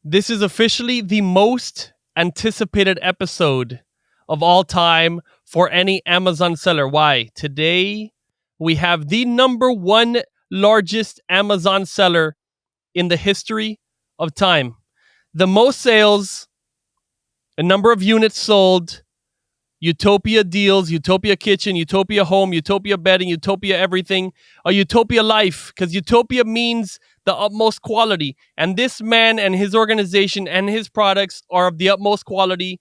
This is officially the most anticipated episode of all time for any Amazon seller. Why? Today, we have the number one largest Amazon seller in the history of time. The most sales, a number of units sold, Utopia deals, Utopia kitchen, Utopia home, Utopia bedding, Utopia everything, a Utopia life, because Utopia means the utmost quality. And this man and his organization and his products are of the utmost quality.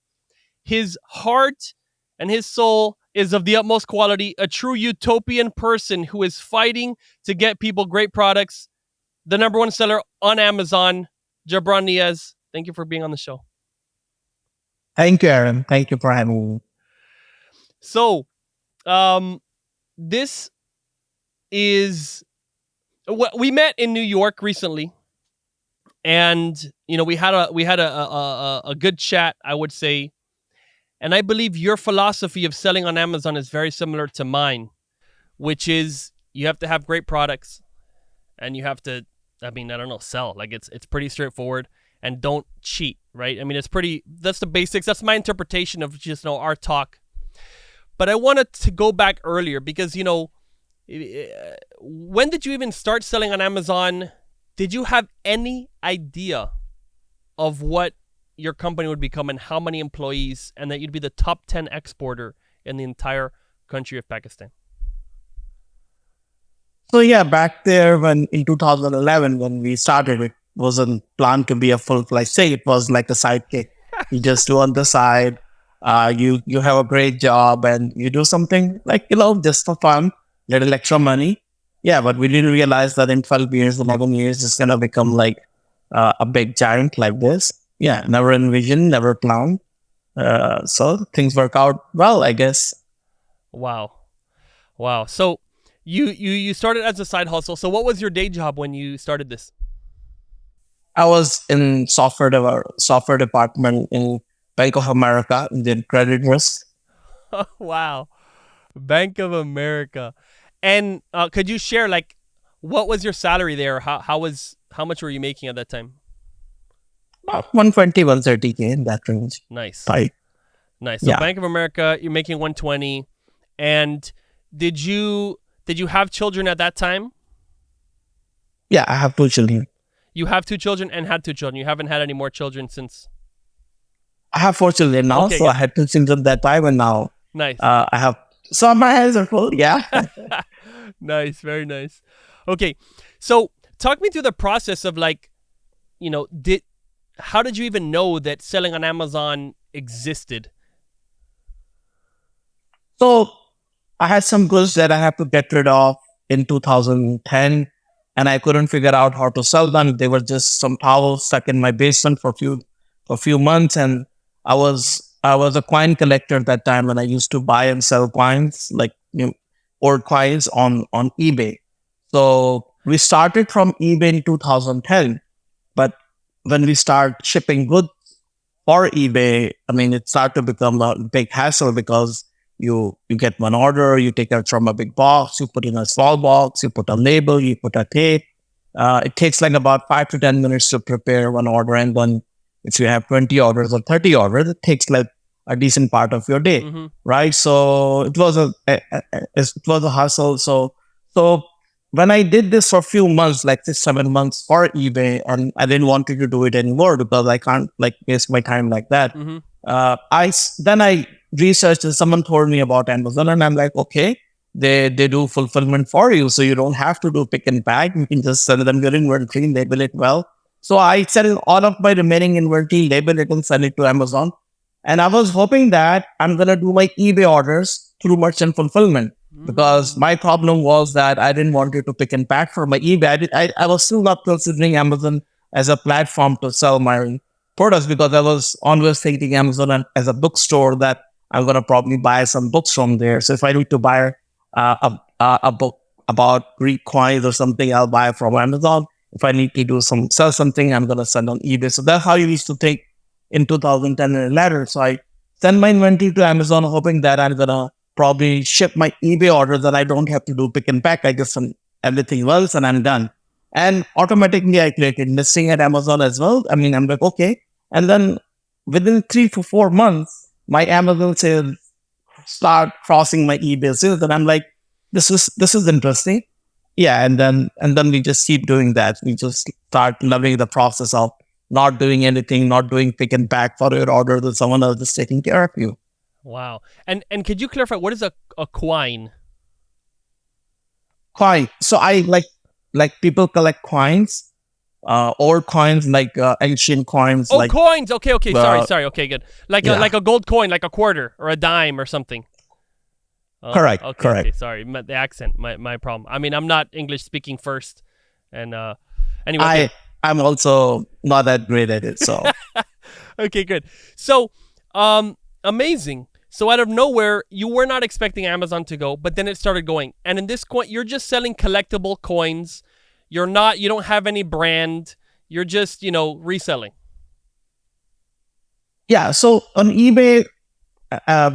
His heart and his soul is of the utmost quality. A true utopian person who is fighting to get people great products. The number one seller on Amazon, Jabran Niaz. Thank you for being on the show. Thank you, Aaron. Thank you for having me. So, this is what we met in New York recently, and we had a good chat, I would say, and I believe your philosophy of selling on Amazon is very similar to mine, which is you have to have great products, and you have to, I don't know, sell. Like it's pretty straightforward, and don't cheat, right? I mean, that's the basics. That's my interpretation of just our talk. But I wanted to go back earlier because, when did you even start selling on Amazon? Did you have any idea of what your company would become and how many employees, and that you'd be the top 10 exporter in the entire country of Pakistan? So yeah, back there when in 2011 when we started, it wasn't planned to be a full-fledged say. It was like a sidekick. You just do on the side. You have a great job and you do something like just for fun, little extra money. Yeah, but we didn't realize that in 12 years, 11 years, it's gonna become like a big giant like this. Yeah, never envisioned, never planned. So things work out well, I guess. Wow. So you started as a side hustle. So what was your day job when you started this? I was in software department in Bank of America in the credit risk. Wow. Bank of America. And could you share what was your salary there? How much were you making at that time? About 120, 130K in that range. Nice. Right. Nice. So Yeah. Bank of America, you're making 120. And did you have children at that time? Yeah, I have 2 children. You have 2 children and had 2 children. You haven't had any more children since. I have 4 children now, Okay, so good. I had 2 children that time, and now Nice. I have. So my hands are full. Yeah. Nice. Very nice. Okay. So talk me through the process of how did you even know that selling on Amazon existed? So I had some goods that I had to get rid of in 2010, and I couldn't figure out how to sell them. They were just some towels stuck in my basement for a few months, and I was a coin collector at that time, and I used to buy and sell coins like old coins on eBay. So we started from eBay in 2010, but when we start shipping goods for eBay, it started to become a big hassle because you get one order, you take it from a big box, you put in a small box, you put a label, you put a tape. It takes like about 5 to 10 minutes to prepare one order, and then if you have 20 orders or 30 orders, it takes like a decent part of your day, Mm-hmm. right? So it was a hustle. So when I did this for a few months, like 6 7 months for eBay, and I didn't want to do it anymore because I can't like waste my time like that. Mm-hmm. I researched and someone told me about Amazon, and I'm like, okay, they do fulfillment for you, so you don't have to do pick and pack. You can just send them your inventory, label it well. So I sell all of my remaining inventory, label it, and send it to Amazon. And I was hoping that I'm gonna do my eBay orders through merchant fulfillment because my problem was that I didn't want you to pick and pack for my eBay. I was still not considering Amazon as a platform to sell my products because I was always thinking Amazon as a bookstore that I'm going to probably buy some books from there. So if I need to buy a book about Greek coins or something, I'll buy from Amazon. If I need to sell something, I'm going to send on eBay. So that's how you used to think in 2010 and later. So I send my inventory to Amazon, hoping that I'm going to probably ship my eBay order that I don't have to do pick and pack. I just send everything else and I'm done. And automatically I created listing at Amazon as well. I mean, I'm like, okay. And then within 3 to 4 months, my Amazon sales start crossing my eBay sales. And I'm like, this is interesting. Yeah. And then we just keep doing that. We just start loving the process of not doing anything, not doing pick and pack for your order that someone else is taking care of you. Wow. And could you clarify what is a coin? Coin. So I like people collect coins, old coins, like ancient coins, Oh, like coins. Okay, okay. uh, Sorry. Okay, good. Like yeah, a gold coin, like a quarter or a dime or something. Oh, correct, okay, okay. correct. Sorry, the accent, my problem. I mean, I'm not English speaking first, and anyway, okay, I'm also not that great at it. So okay, good. So, amazing. So out of nowhere, you were not expecting Amazon to go, but then it started going. And in this coin, you're just selling collectible coins. You don't have any brand. You're just, reselling. yeah, so on eBay,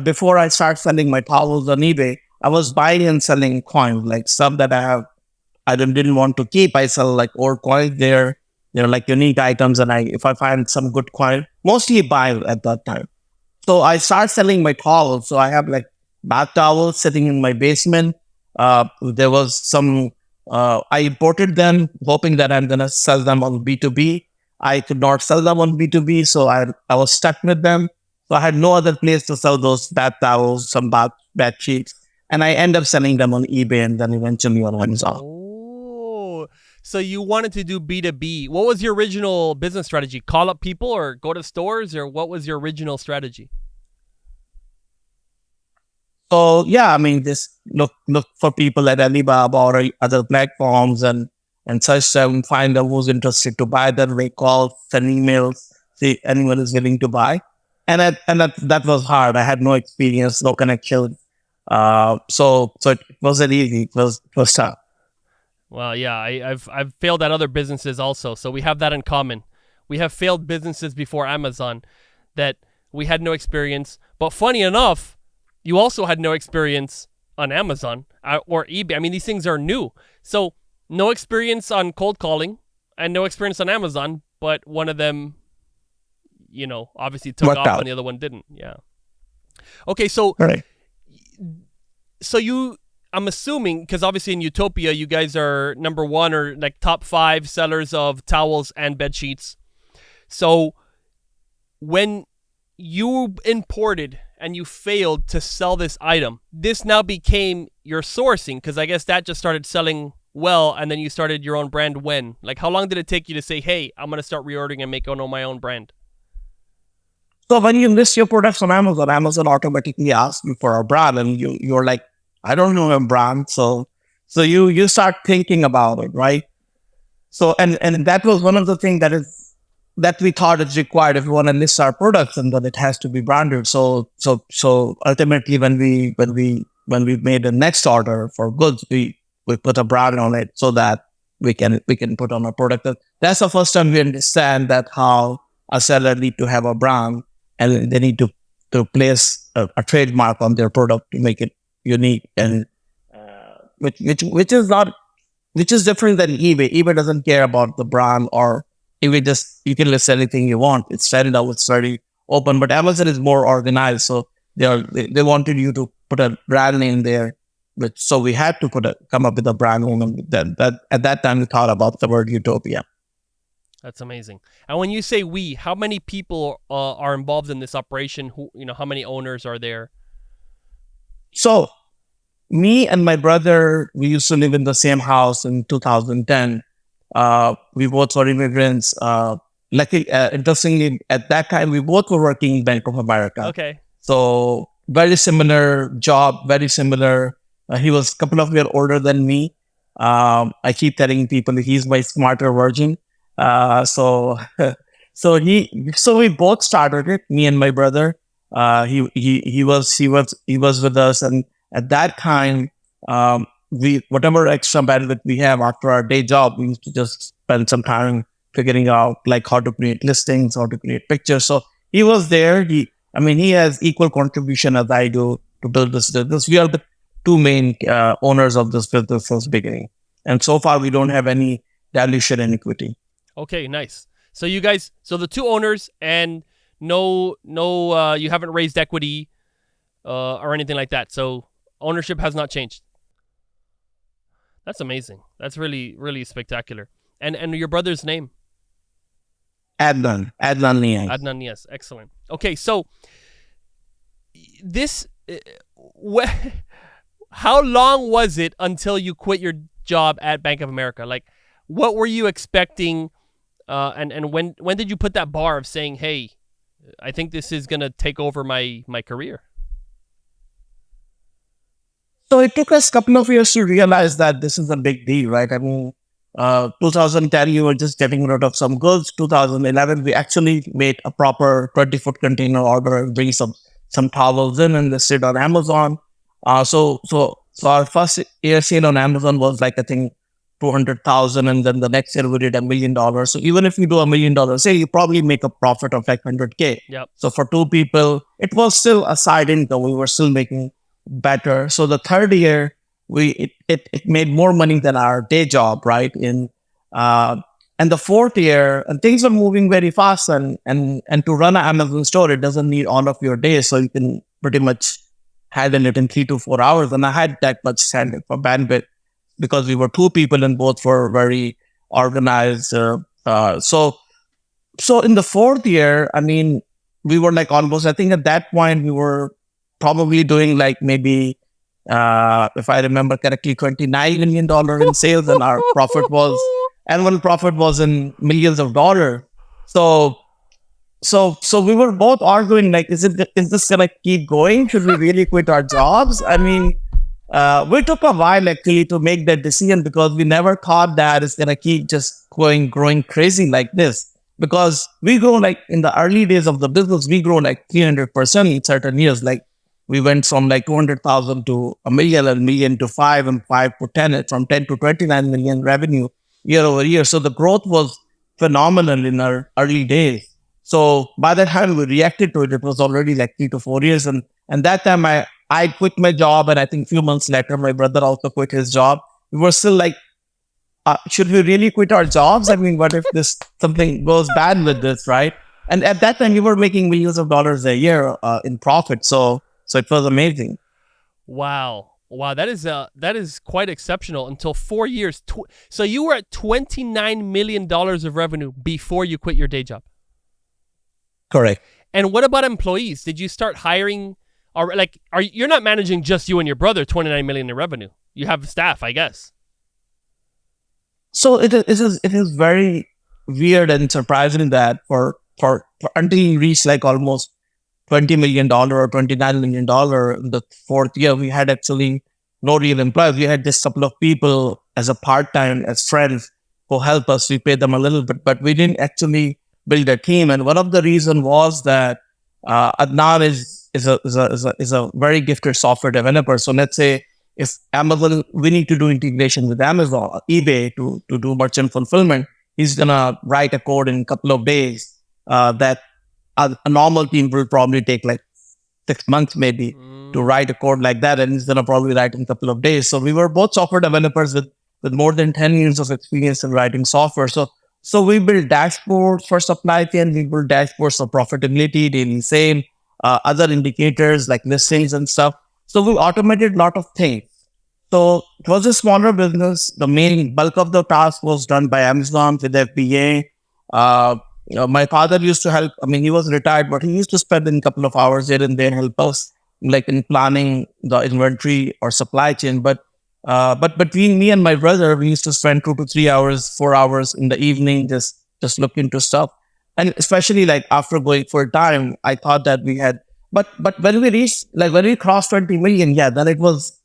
before I start selling my towels on eBay, I was buying and selling coins, like stuff that I didn't want to keep. I sell like old coins. They're like unique items, and if I find some good coin, mostly buy at that time. So I start selling my towels. So I have like bath towels sitting in my basement. There was some, I imported them hoping that I'm going to sell them on B2B. I could not sell them on B2B. So I was stuck with them. So I had no other place to sell those bath towels, some bed sheets. And I end up selling them on eBay and then eventually on Amazon. Oh, so you wanted to do B2B. What was your original business strategy? Call up people or go to stores, or what was your original strategy? So yeah, I mean, just look for people at Alibaba or other platforms and search them, find out who's interested to buy them, make calls, send emails, see anyone is willing to buy. And that was hard. I had no experience, no connection. So it wasn't easy. It was tough. Well, yeah, I've failed at other businesses also, so we have that in common. We have failed businesses before Amazon that we had no experience. But funny enough, you also had no experience on Amazon or eBay. I mean, these things are new, so no experience on cold calling and no experience on Amazon. But one of them, obviously took Worked off, and out. the other one didn't. Yeah. Okay, so Right. so you I'm assuming, because obviously in Utopia you guys are number one or like top five sellers of towels and bed sheets. So when you imported and you failed to sell this item, this now became your sourcing, because I guess that just started selling well, and then you started your own brand. When, like, how long did it take you to say, hey, I'm going to start reordering and make my own brand? So when you list your products on Amazon, Amazon automatically asks you for a brand, and you're like, I don't know a brand. So you start thinking about it, right? So and that was one of the things that we thought is required if we want to list our products, and then it has to be branded. So ultimately, when we made the next order for goods, we put a brand on it so that we can put on a product. That's the first time we understand that how a seller need to have a brand, and they need to place a trademark on their product to make it unique, and which is different than eBay. eBay doesn't care about the brand, or eBay just you can list anything you want. It's set it up, it's very open. But Amazon is more organized, so they wanted you to put a brand name there. So we had to come up with a brand name, and that at that time we thought about the word Utopia. That's amazing. And when you say we, how many people are involved in this operation? How many owners are there? So me and my brother, we used to live in the same house in 2010. We both were immigrants. Interestingly, at that time, we both were working in Bank of America. Okay. So very similar job, very similar. He was a couple of years older than me. I keep telling people he's my smarter version. So so we both started it. Me and my brother. He was with us, and at that time, we whatever extra bandwidth we have after our day job, we used to just spend some time figuring out like how to create listings, how to create pictures. So he was there. He has equal contribution as I do to build this business. We are the two main owners of this business since beginning, and so far we don't have any dilution in equity. Okay, nice. So you guys, so the two owners, and you haven't raised equity or anything like that. So ownership has not changed. That's amazing. That's really really spectacular. And your brother's name? Adnan Niaz. Adnan Niaz. Excellent. Okay, so this how long was it until you quit your job at Bank of America? Like, what were you expecting? And when did you put that bar of saying, "Hey, I think this is gonna take over my career"? So it took us a couple of years to realize that this is a big deal, right? I mean, 2010, you were just getting rid of some goods. 2011, we actually made a proper 20-foot container order and bring some towels in and listed on Amazon. So our first year sale on Amazon was like, I think, 200,000, and then the next year we did $1 million. So even if you do $1 million, say you probably make a profit of like 100K. Yep. So for two people, it was still a side income. We were still making better. So the third year, it made more money than our day job, right? And the fourth year, and things are moving very fast, and to run an Amazon store, it doesn't need all of your days, so you can pretty much handle it in 3 to 4 hours. And I had that much bandwidth because we were two people and both were very organized. So in the fourth year, I mean, we were like almost, I think at that point, we were probably doing like maybe, if I remember correctly, $29 million in sales, and our annual profit was in millions of dollars. So we were both arguing like, is this gonna keep going? Should we really quit our jobs? I mean, we took a while actually to make that decision, because we never thought that it's gonna keep just growing crazy like this. Because we grow like in the early days of the business, we grow like 300% in certain years. Like we went from like 200,000 to a million to 5, and 5 to 10, from 10 to 29 million revenue year over year. So the growth was phenomenal in our early days. So by the time we reacted to it, it was already like 3 to 4 years. And that time I quit my job, and I think a few months later, my brother also quit his job. We were still like, should we really quit our jobs? I mean, what if something goes bad with this, right? And at that time, we were making millions of dollars a year in profit. So it was amazing. Wow, that is quite exceptional. Until 4 years, so you were at $29 million of revenue before you quit your day job. Correct. And what about employees? Did you start hiring? Or like, you're not managing just you and your brother 29 million in revenue? You have staff, I guess. So it is very weird and surprising that for until you reach like almost $20 million or $29 million in the fourth year, we had actually no real employees. We had just a couple of people as a part-time, as friends who help us. We pay them a little bit, but we didn't actually build a team. And one of the reasons was that Adnan is a very gifted software developer. So let's say if Amazon, we need to do integration with Amazon, eBay to do merchant fulfillment, he's gonna write a code in a couple of days that a normal team will probably take like 6 months maybe to write a code like that, and he's gonna probably write in a couple of days. So we were both software developers with more than 10 years of experience in writing software. So we build dashboards for supply chain, we build dashboards for profitability, daily sale, other indicators like listings and stuff. So we automated a lot of things. So it was a smaller business. The main bulk of the task was done by Amazon with FBA. My father used to help. I mean, he was retired, but he used to spend a couple of hours here and there, help us like in planning the inventory or supply chain. But between me and my brother, we used to spend 2 to 3 hours, 4 hours in the evening, just look into stuff. And especially like after going full time, I thought that we had, but when we crossed 20 million, yeah, then it was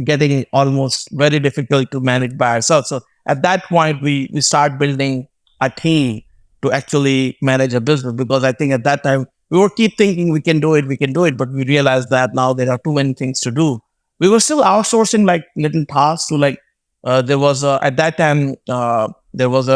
getting almost very difficult to manage by ourselves. So at that point, we start building a team to actually manage a business, because I think at that time we were keep thinking we can do it, but we realized that now there are too many things to do. We were still outsourcing like little tasks to like, there was at that time, there was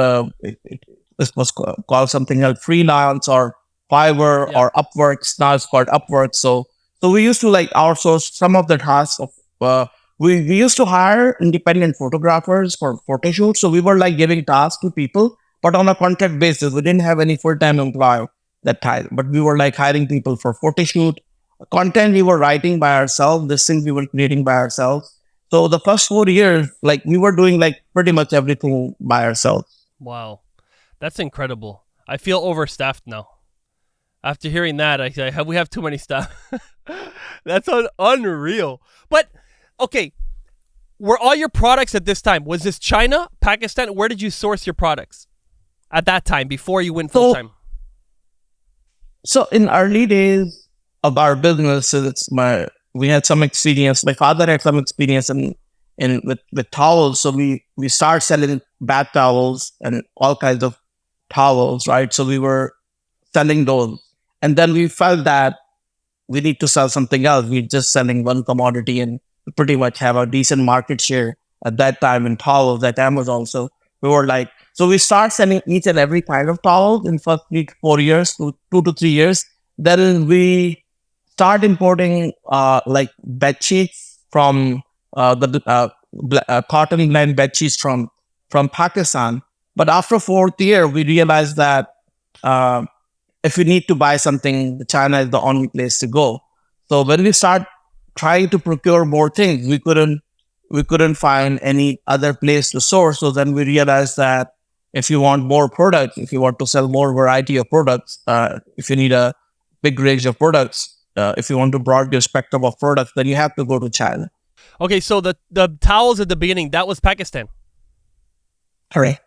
this was called something else, freelance or Fiverr or Upwork. Now it's called Upwork. So we used to like outsource some of the tasks of we used to hire independent photographers for photo shoots. So we were like giving tasks to people, but on a contract basis. We didn't have any full-time employee that time, but we were like hiring people for photo shoot. Content we were writing by ourselves, this thing we were creating by ourselves. So the first 4 years, like we were doing like pretty much everything by ourselves. Wow. That's incredible. I feel overstaffed now. After hearing that, we have too many staff. That's unreal. But okay, were all your products at this time? Was this China, Pakistan? Where did you source your products at that time before you went full time? So in early days of our business, we had some experience. My father had some experience in with towels, so we started selling bath towels and all kinds of towels, right? So we were selling those, and then we felt that we need to sell something else. We're just selling one commodity and pretty much have a decent market share at that time in towels at Amazon. So we were like, so we start selling each and every kind of towel in first 3 to 4 years, 2 to 3 years. Then we start importing like bed sheets from cotton blend bed sheets from Pakistan. But after fourth year, we realized that uh, if we need to buy something, China is the only place to go. So when we start trying to procure more things, we couldn't find any other place to source. So then we realized that if you want more products, if you want to sell more variety of products, if you need a big range of products, if you want to broaden your spectrum of products, then you have to go to China. Okay, so the towels at the beginning, that was Pakistan. Correct.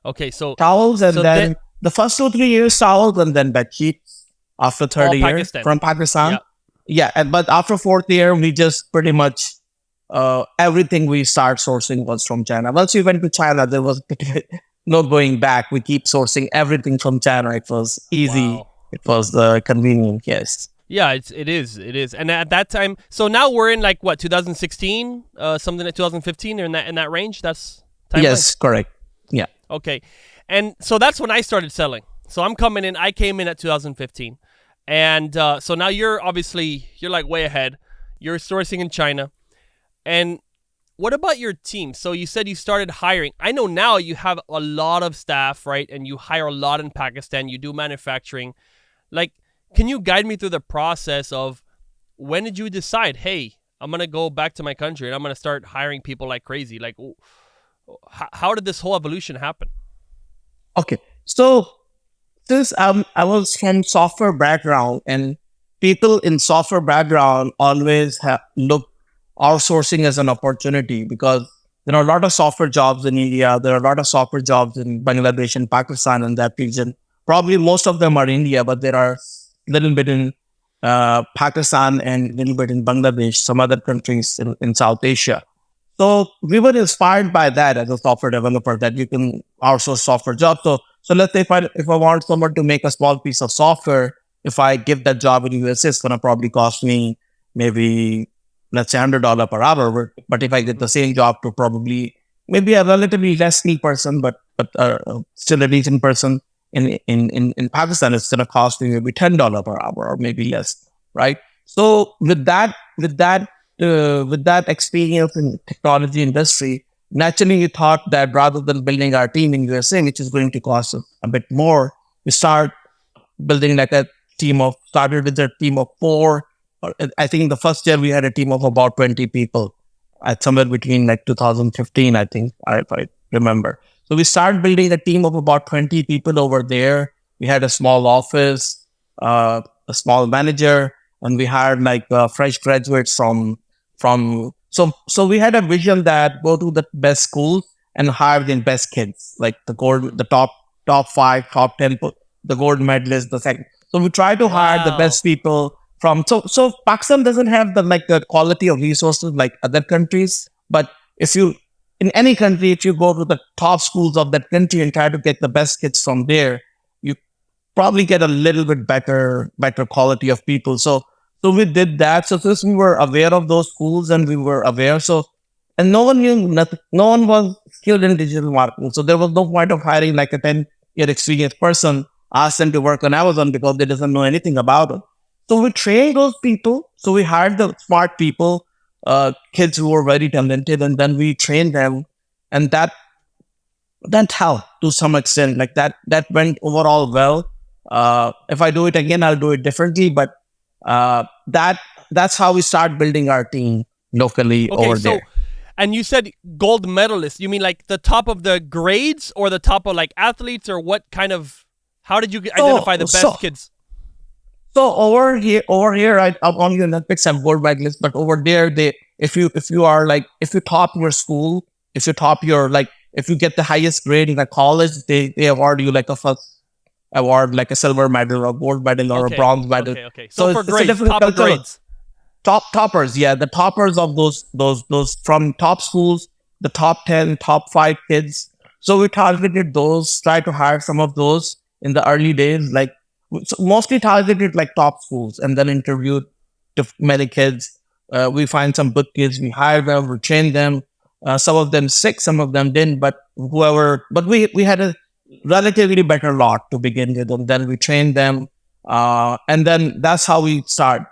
Okay, so Towels, and so then the first 2 3 years towels, and then bed sheets after third all year Pakistan. from Pakistan. Yeah. Yeah, but after fourth year, we just pretty much everything we start sourcing was from China. Once we went to China, there was no going back. We keep sourcing everything from China. It was easy. Wow. It was convenient. Yes. Yeah, it is. And at that time, so now we're in like what, 2016, something like 2015, or in that range. That's timeline? Yes, correct. Yeah. Okay, and so that's when I started selling. So I came in at 2015, and so now you're like way ahead. You're sourcing in China, and what about your team? So you said you started hiring. I know now you have a lot of staff, right? And you hire a lot in Pakistan. You do manufacturing. Like, can you guide me through the process of when did you decide, hey, I'm going to go back to my country and I'm going to start hiring people like crazy? Like, how did this whole evolution happen? Okay. So since I was from software background, and people in software background always look outsourcing as an opportunity, because there are a lot of software jobs in India. There are a lot of software jobs in Bangladesh and Pakistan and that region. Probably most of them are India, but there are little bit in Pakistan and little bit in Bangladesh, some other countries in South Asia. So we were inspired by that as a software developer, that you can outsource software jobs. So let's say if I want someone to make a small piece of software, if I give that job in USA, it's gonna probably cost me maybe, let's say, $100 per hour. But if I get the same job to probably maybe a relatively less skilled person, but still a decent person in Pakistan, it's gonna cost me maybe $10 per hour or maybe less, right? So with that experience in technology industry, naturally we thought that rather than building our team in USA, which is going to cost us a bit more, we start building like started with a team of 4. I think the first year we had a team of about 20 people at somewhere between like 2015, I think, if I remember. So we started building a team of about 20 people over there. We had a small office, a small manager, and we hired like fresh graduates so we had a vision that go to the best schools and hire the best kids, like the top 5, top 10, the gold medalists, the second. So we try to hire the best people from. So Pakistan doesn't have the quality of resources like other countries. But if you in any country, if you go to the top schools of that country and try to get the best kids from there, you probably get a little bit better quality of people. So we did that. So since we were aware of those schools and we were aware, and no one knew nothing, no one was skilled in digital marketing. So there was no point of hiring like a 10-year experienced person, ask them to work on Amazon because they doesn't know anything about it. So we trained those people. So we hired the smart people. kids who were very talented, and then we trained them, and that helped to some extent. Like that went overall well. If I do it again, I'll do it differently. But that's how we start building our team locally Okay, over so there. and you said gold medalist. You mean like the top of the grades or the top of like athletes or what kind of? How did you identify the So best kids? so over here, I'm on the Olympics and gold medalist, but over there, if you are like if you top your school, if you top your like if you get the highest grade in a college, they award you like a first award, like a silver medal or a gold medal or a Okay, bronze medal. okay. So So for it's a grades, different top of culture. grades. Toppers, yeah, the toppers of those from top schools, the top 10, top 5 kids. So we targeted those, try to hire some of those in the early days, like mostly targeted like top schools, and then interviewed many kids. We find some good kids, we hire them, we train them. Some of them sick, some of them didn't, but we had a relatively better lot to begin with, and then we trained them, and then that's how we start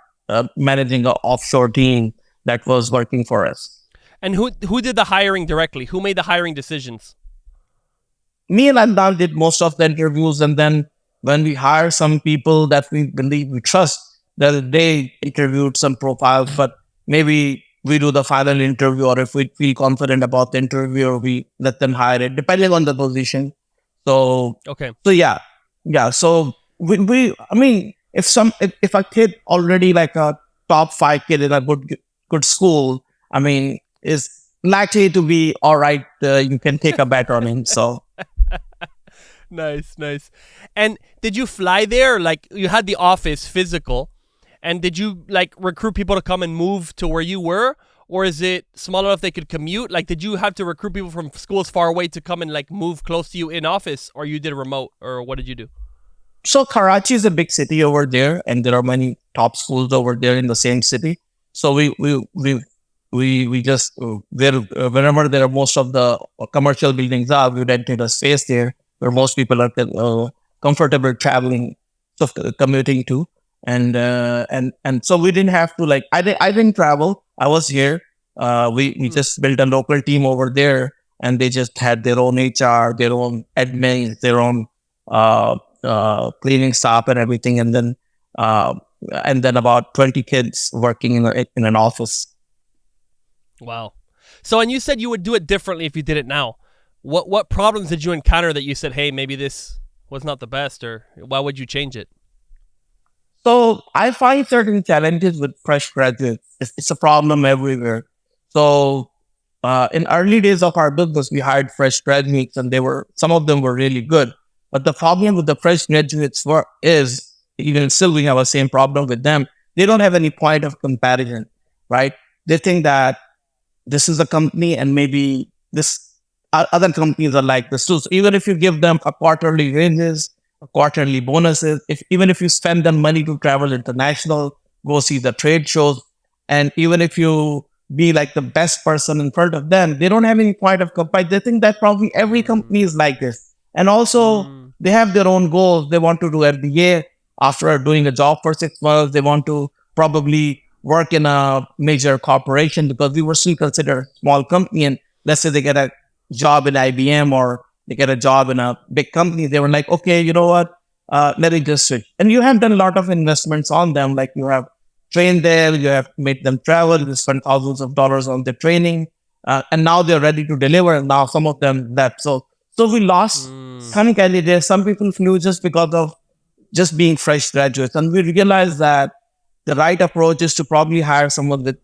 managing an offshore team that was working for us. And who did the hiring directly? Who made the hiring decisions? Me and Adnan did most of the interviews, and then when we hire some people that we believe we trust, that they interviewed some profiles, but maybe we do the final interview, or if we feel confident about the interview, or we let them hire it, depending on the position. So, Okay. so yeah. So we I mean, if a kid already like a top 5 kid in a good school, I mean, is likely to be all right. You can take a bet on him. So Nice. And did you fly there? Like you had the office physical, and did you like recruit people to come and move to where you were? Or is it small enough they could commute? Like, did you have to recruit people from schools far away to come and like move close to you in office, or you did remote, or what did you do? So Karachi is a big city over there, and there are many top schools over there in the same city. So we just wherever there are most of the commercial buildings are, we rented a space there where most people are comfortable traveling, so commuting to, and so we didn't have to like I didn't travel. I was here. We just built a local team over there, and they just had their own HR, their own admins, their own cleaning staff and everything, uh, and then about 20 kids working in an office. Wow. So, and you said you would do it differently if you did it now. What problems did you encounter that you said, hey, maybe this was not the best, or why would you change it? So I find certain challenges with fresh graduates. It's a problem everywhere. So in early days of our business, we hired fresh graduates, and some of them were really good. But the problem with the fresh graduates is even still we have the same problem with them. They don't have any point of comparison, right? They think that this is a company, and maybe this other companies are like this too. So even if you give them a quarterly raises, a quarterly bonuses, even if you spend them money to travel international, go see the trade shows, and even if you be like the best person in front of them, they don't have any point of comparison. They think that probably every company is like this. And also they have their own goals. They want to do MBA after doing a job for 6 months. They want to probably work in a major corporation, because we were still considered a small company. And let's say they get a job in IBM, or they get a job in a big company. They were like, okay, you know what? Let me just switch. And you have done a lot of investments on them. Like you have trained them, you have made them travel, you spent thousands of dollars on their training. And now they're ready to deliver. And now some of them left. So we lost some candidates. Some people flew just because of just being fresh graduates. And we realized that the right approach is to probably hire someone with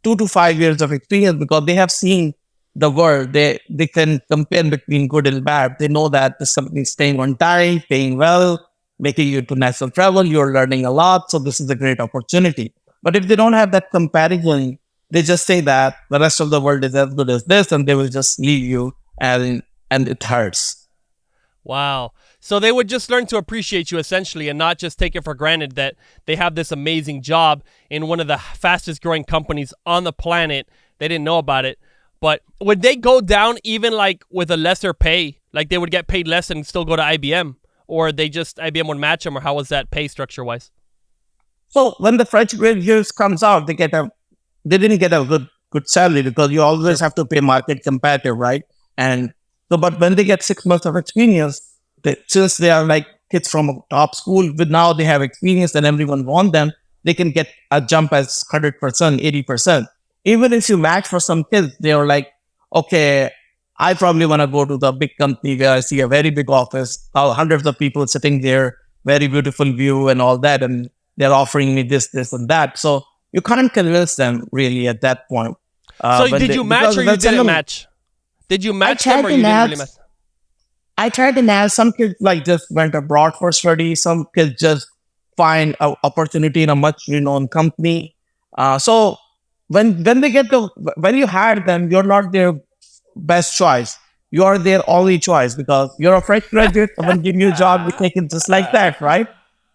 2 to 5 years of experience, because they have seen the world. They can compare between good and bad. They know that this company is staying on time, paying well, making you international travel. You're learning a lot. So this is a great opportunity. But if they don't have that comparison, they just say that the rest of the world is as good as this, and they will just leave you, and it hurts. Wow. So they would just learn to appreciate you essentially, and not just take it for granted that they have this amazing job in one of the fastest growing companies on the planet. They didn't know about it. But would they go down even like with a lesser pay? Like they would get paid less and still go to IBM? Or IBM would match them? Or how was that pay structure wise? So when the fresh graduates comes out, they get a they didn't get a good salary because you always Sure. have to pay market competitive, right? And so, but when they get 6 months of experience, since they are like kids from a top school, with now they have experience and everyone wants them, they can get a jump as 100%, 80%. Even if you match for some kids, they are like, okay, I probably want to go to the big company where I see a very big office, hundreds of people sitting there, very beautiful view and all that, and they're offering me this, this, and that. So you can't convince them really at that point. So did you match or you didn't match? Did you I match them tried or to you didn't really nab, match? I tried to nab. Some kids like just went abroad for study. Some kids just find an opportunity in a much renowned company. So when they get the when you hire them, you're not their best choice. You are their only choice because you're a fresh graduate. Someone give you a job, you take it just like that, right?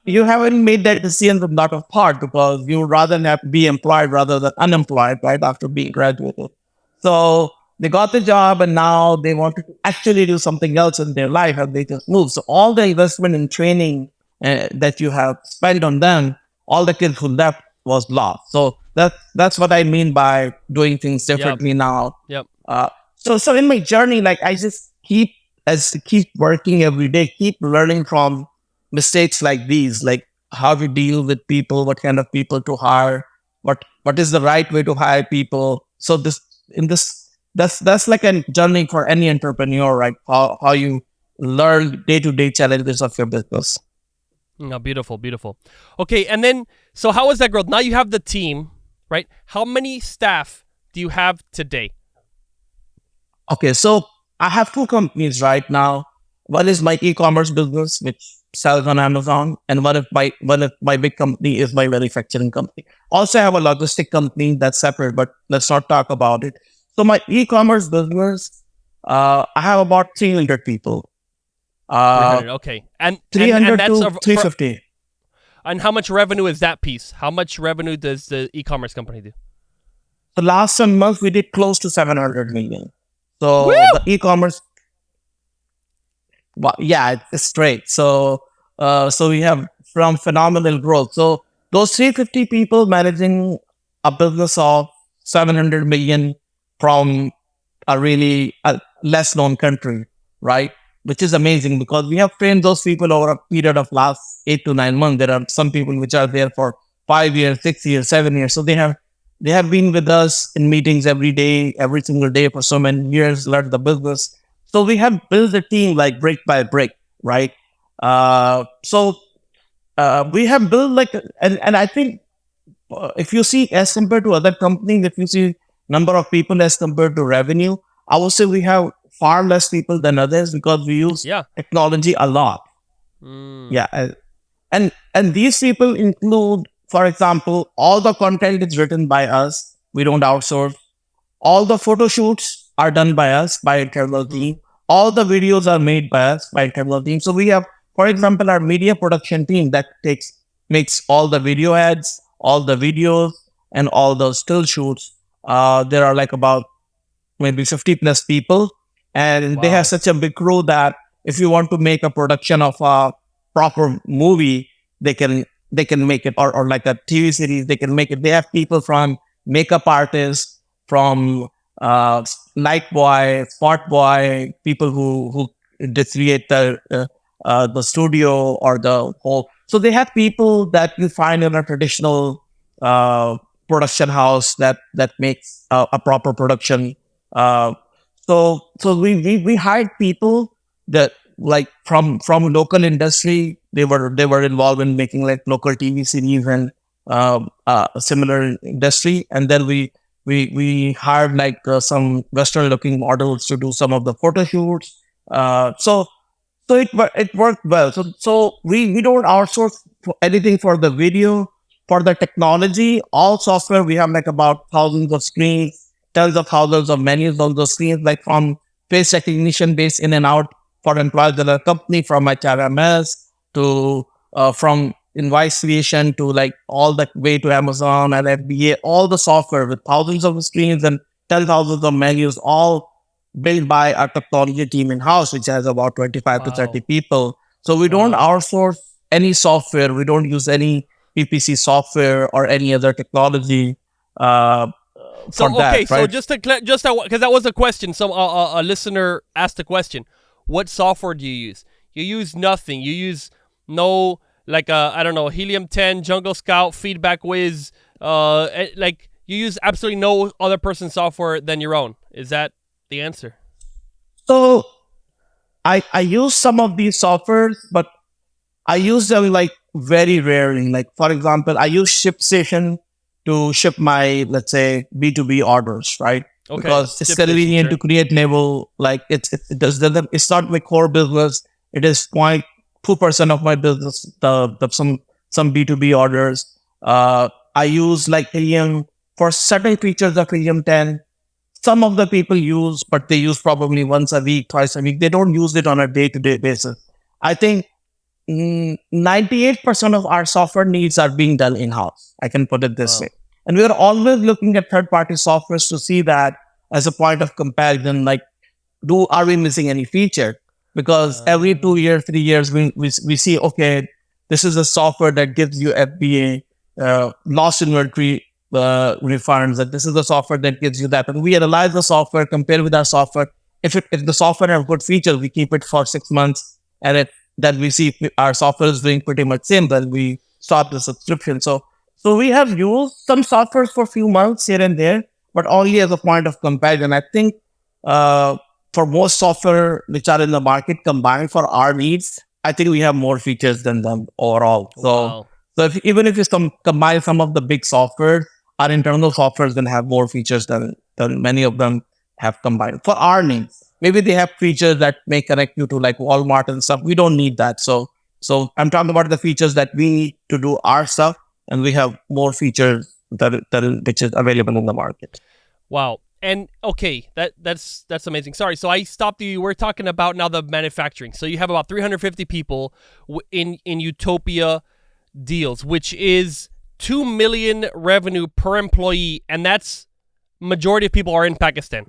You haven't made that decision from that of part because you rather have be employed rather than unemployed, right? After being graduated. So they got the job and now they wanted to actually do something else in their life and they just moved. So all the investment in training that you have spent on them, all the kids who left was lost. So that's what I mean by doing things Yep. differently now. Yep. So in my journey, like I just keep working every day, keep learning from mistakes like these, like how to deal with people, what kind of people to hire, what is the right way to hire people. So that's like a journey for any entrepreneur, right? How you learn day-to-day challenges of your business. No, beautiful, beautiful. Okay, and then so how was that growth? Now you have the team, right? How many staff do you have today? Okay, so I have two companies right now. One is my e-commerce business, which sells on Amazon, and one of my big company is my manufacturing company. Also, I have a logistic company that's separate, but let's not talk about it. So my e-commerce business, I have about 300 people. 300. Okay. And 300 that's to 350. and how much revenue is that piece? How much revenue does the e-commerce company do? The last month we did close to 700 million. Woo! So the e-commerce, well, yeah, it's straight. So we have from phenomenal growth. So those 350 people managing a business of 700 million from a really less known country, right? Which is amazing because we have trained those people over a period of last 8 to 9 months. There are some people which are there for 5 years, 6 years, 7 years. So they have been with us in meetings every day, every single day for so many years, learned the business. So we have built a team like brick by brick, right? So we have built like, and I think if you see as compared to other companies, if you see number of people as compared to revenue, I would say we have far less people than others because we use Yeah. technology a lot. Mm. Yeah, and these people include, for example, all the content is written by us. We don't outsource. All the photo shoots are done by us, by internal team. All the videos are made by us, by internal team. So we have, for example, our media production team that makes all the video ads, all the videos, and all the still shoots. There are like about maybe 50 plus people, and they have Wow. such a big crew that if you want to make a production of a proper movie, they can make it, or like a TV series, they can make it. They have people from makeup artists, from light boy, spot boy, people who create the studio or the whole. So they have people that you find in a traditional uh, production house that makes a proper production. Uh, so we hired people that like from local industry. They were involved in making like local TV series and similar industry, and then we hired like some Western looking models to do some of the photo shoots. So it worked well. So we don't outsource for anything for the video, for the technology. All software we have like about thousands of screens, tens of thousands of menus on those screens, like from face recognition based in and out for employees in a company, from HRMS to from invoice creation to like all the way to Amazon and FBA, all the software with thousands of screens and 10,000s of menus, all built by our technology team in house, which has about 25 to 30 Wow. people. So we don't Wow. outsource any software. We don't use any PPC software or any other technology. for So okay, that, so right? just to just because that was a question. Some a listener asked the question: what software do you use? You use nothing. You use no like I don't know, Helium 10, Jungle Scout, Feedback Wiz. Like you use absolutely no other person's software than your own. Is that the answer? So I use some of these softwares, but I use them like very rarely. Like for example, I use ShipStation to ship my, let's say, B2B orders, right? Okay, Because it's ShipStation, convenient sure. to create label. Like it does it's not my core business. It is 0.2% of my business. The some B2B orders. I use like Helium for certain features of Helium 10. Some of the people use, but they use probably once a week, twice a week. They don't use it on a day-to-day basis. I think 98% of our software needs are being done in-house. I can put it this way. Wow. And we are always looking at third-party softwares to see that as a point of comparison, like, are we missing any feature? Because every 2 years, 3 years, we see, okay, this is a software that gives you FBA, lost inventory refunds, and this is the software that gives you that. And we analyze the software, compare with our software. If the software has good features, we keep it for 6 months, and then we see if our software is doing pretty much same, then we stop the subscription. So we have used some software for a few months here and there, but only as a point of comparison. I think uh, for most software which are in the market combined for our needs, I think we have more features than them overall. Wow. So even if you combine some of the big software, our internal softwares then have more features than many of them have combined for our needs. Maybe they have features that may connect you to like Walmart and stuff. We don't need that. So I'm talking about the features that we need to do our stuff, and we have more features which is available in the market. Wow. And okay, that's amazing. Sorry, so I stopped you. We're talking about now the manufacturing. So you have about 350 people in Utopia deals, which is 2 million revenue per employee, and that's majority of people are in Pakistan.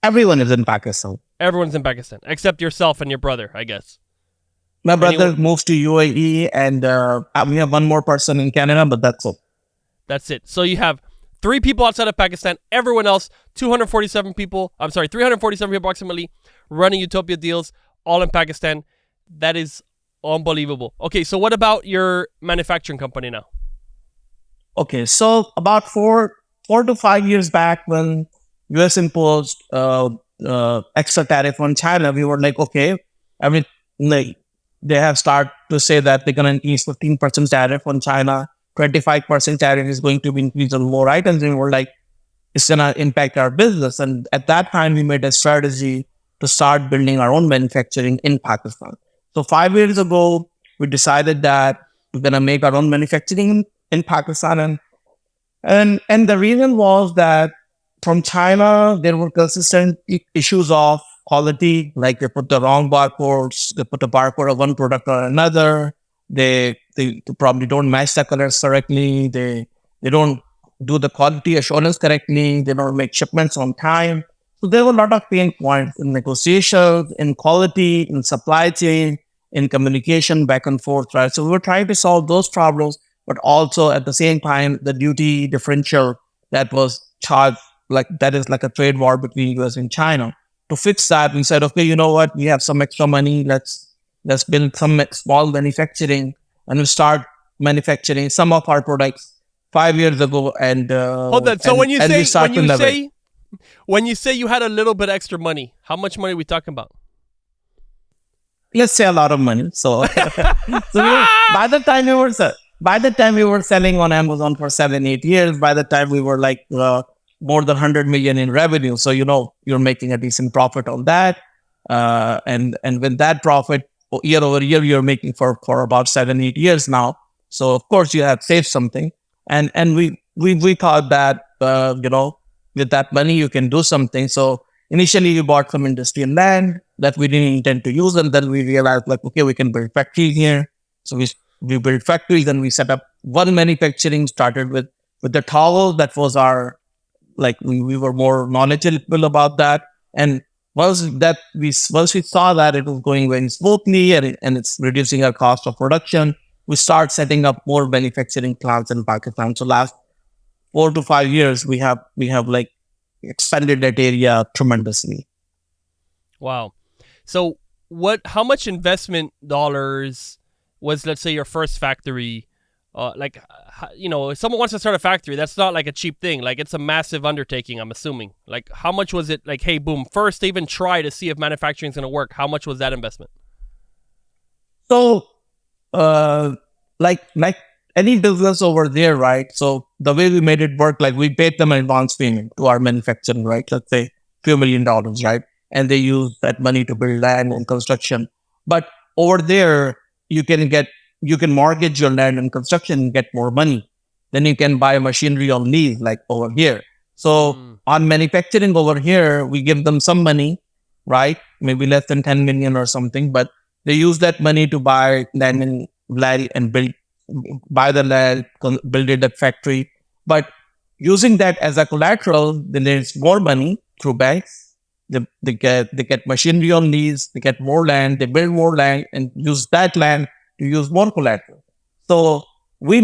Everyone is in Pakistan. Everyone's in Pakistan except yourself and your brother, I guess. My brother Anyone, moves to UAE, and we have one more person in Canada, but that's all. that's it. So you have 3 people outside of Pakistan. Everyone else, 347 people approximately, running Utopia deals, all in Pakistan. That is unbelievable. Okay, so what about your manufacturing company now? Okay, so about 4 to 5 years back, when US imposed extra tariff on China, we were like, okay, like they have started to say that they're going to increase 15% tariff on China, 25% tariff is going to be increased on more items, and we were like, it's going to impact our business. And at that time, we made a strategy to start building our own manufacturing in Pakistan. So 5 years ago, we decided that we're going to make our own manufacturing in Pakistan. And the reason was that from China, there were consistent issues of quality, like they put the wrong barcodes, they put a barcode of one product or another, they probably don't match the colors correctly, they don't do the quality assurance correctly, they don't make shipments on time. So there were a lot of pain points in negotiations, in quality, in supply chain, in communication back and forth, right? So we were trying to solve those problems, but also at the same time, the duty differential that was charged, like that is like a trade war between US and China. To fix that, we said, okay, you know what? We have some extra money. Let's build some small manufacturing, and we start manufacturing some of our products 5 years ago. And Hold on. So and, and we start to leverage. when you say you had a little bit extra money, how much money are we talking about? Let's say a lot of money. So, by the time we were selling on Amazon for 7, 8 years, by the time we were like more than 100 million in revenue. So, you're making a decent profit on that. And with that profit year over year, you're making for about 7, 8 years now. So of course you have saved something. And we thought that, with that money, you can do something. So initially we bought some industrial land that we didn't intend to use. And then we realized like, okay, we can build factories here. So we built factories, and we set up one manufacturing, started with the towel. That was our, like, we were more knowledgeable about that. And once we saw that it was going very smoothly, and it's reducing our cost of production, we start setting up more manufacturing plants in Pakistan. So last 4 to 5 years, we have like expanded that area tremendously. Wow. So how much investment dollars was, let's say, your first factory? If someone wants to start a factory, that's not like a cheap thing. Like, it's a massive undertaking, I'm assuming. Like, how much was it? Like, hey, boom, first to even try to see if manufacturing is going to work. How much was that investment? So, like any business over there, right? So the way we made it work, like we paid them an advance payment to our manufacturing, right? Let's say few $1 million, right? And they use that money to build land and construction. But over there, you can mortgage your land and construction and get more money. Then you can buy machinery on lease, like over here. So on manufacturing over here, we give them some money, right? Maybe less than 10 million or something, but they use that money to buy land and buy the land, build it at factory. But using that as a collateral, then there's more money through banks. They get machinery on lease, they get more land, they build more land and use that land to use more collateral. So we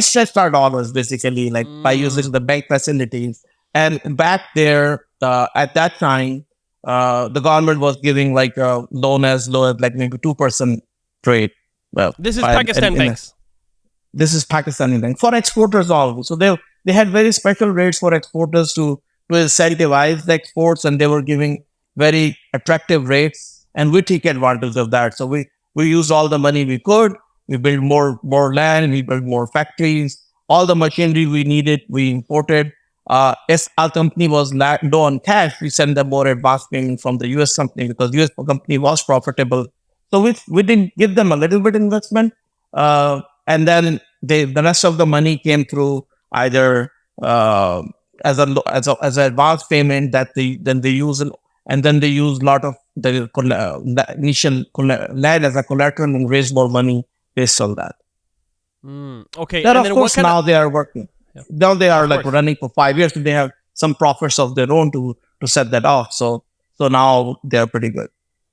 stretched our dollars basically, like by using the bank facilities. And back there, at that time, the government was giving like a loan as low as like maybe 2% rate. Well, this is Pakistan banks. This is Pakistani bank for exporters also. So they had very special rates for exporters to incentivize the exports, and they were giving very attractive rates, and we take advantage of that. So we used all the money we could. We built more land. We built more factories. All the machinery we needed, we imported. If our company was low on cash, we sent them more advance payment from the US company because US company was profitable. So we did give them a little bit investment, and then the rest of the money came through either as an advance payment that they use, and then they use a lot of the initial land as a collateral and raise more money based on that. Okay. Then, of course, now they are working. Yeah. Now they are like running for 5 years, and they have some profits of their own to set that off. So now they're pretty good.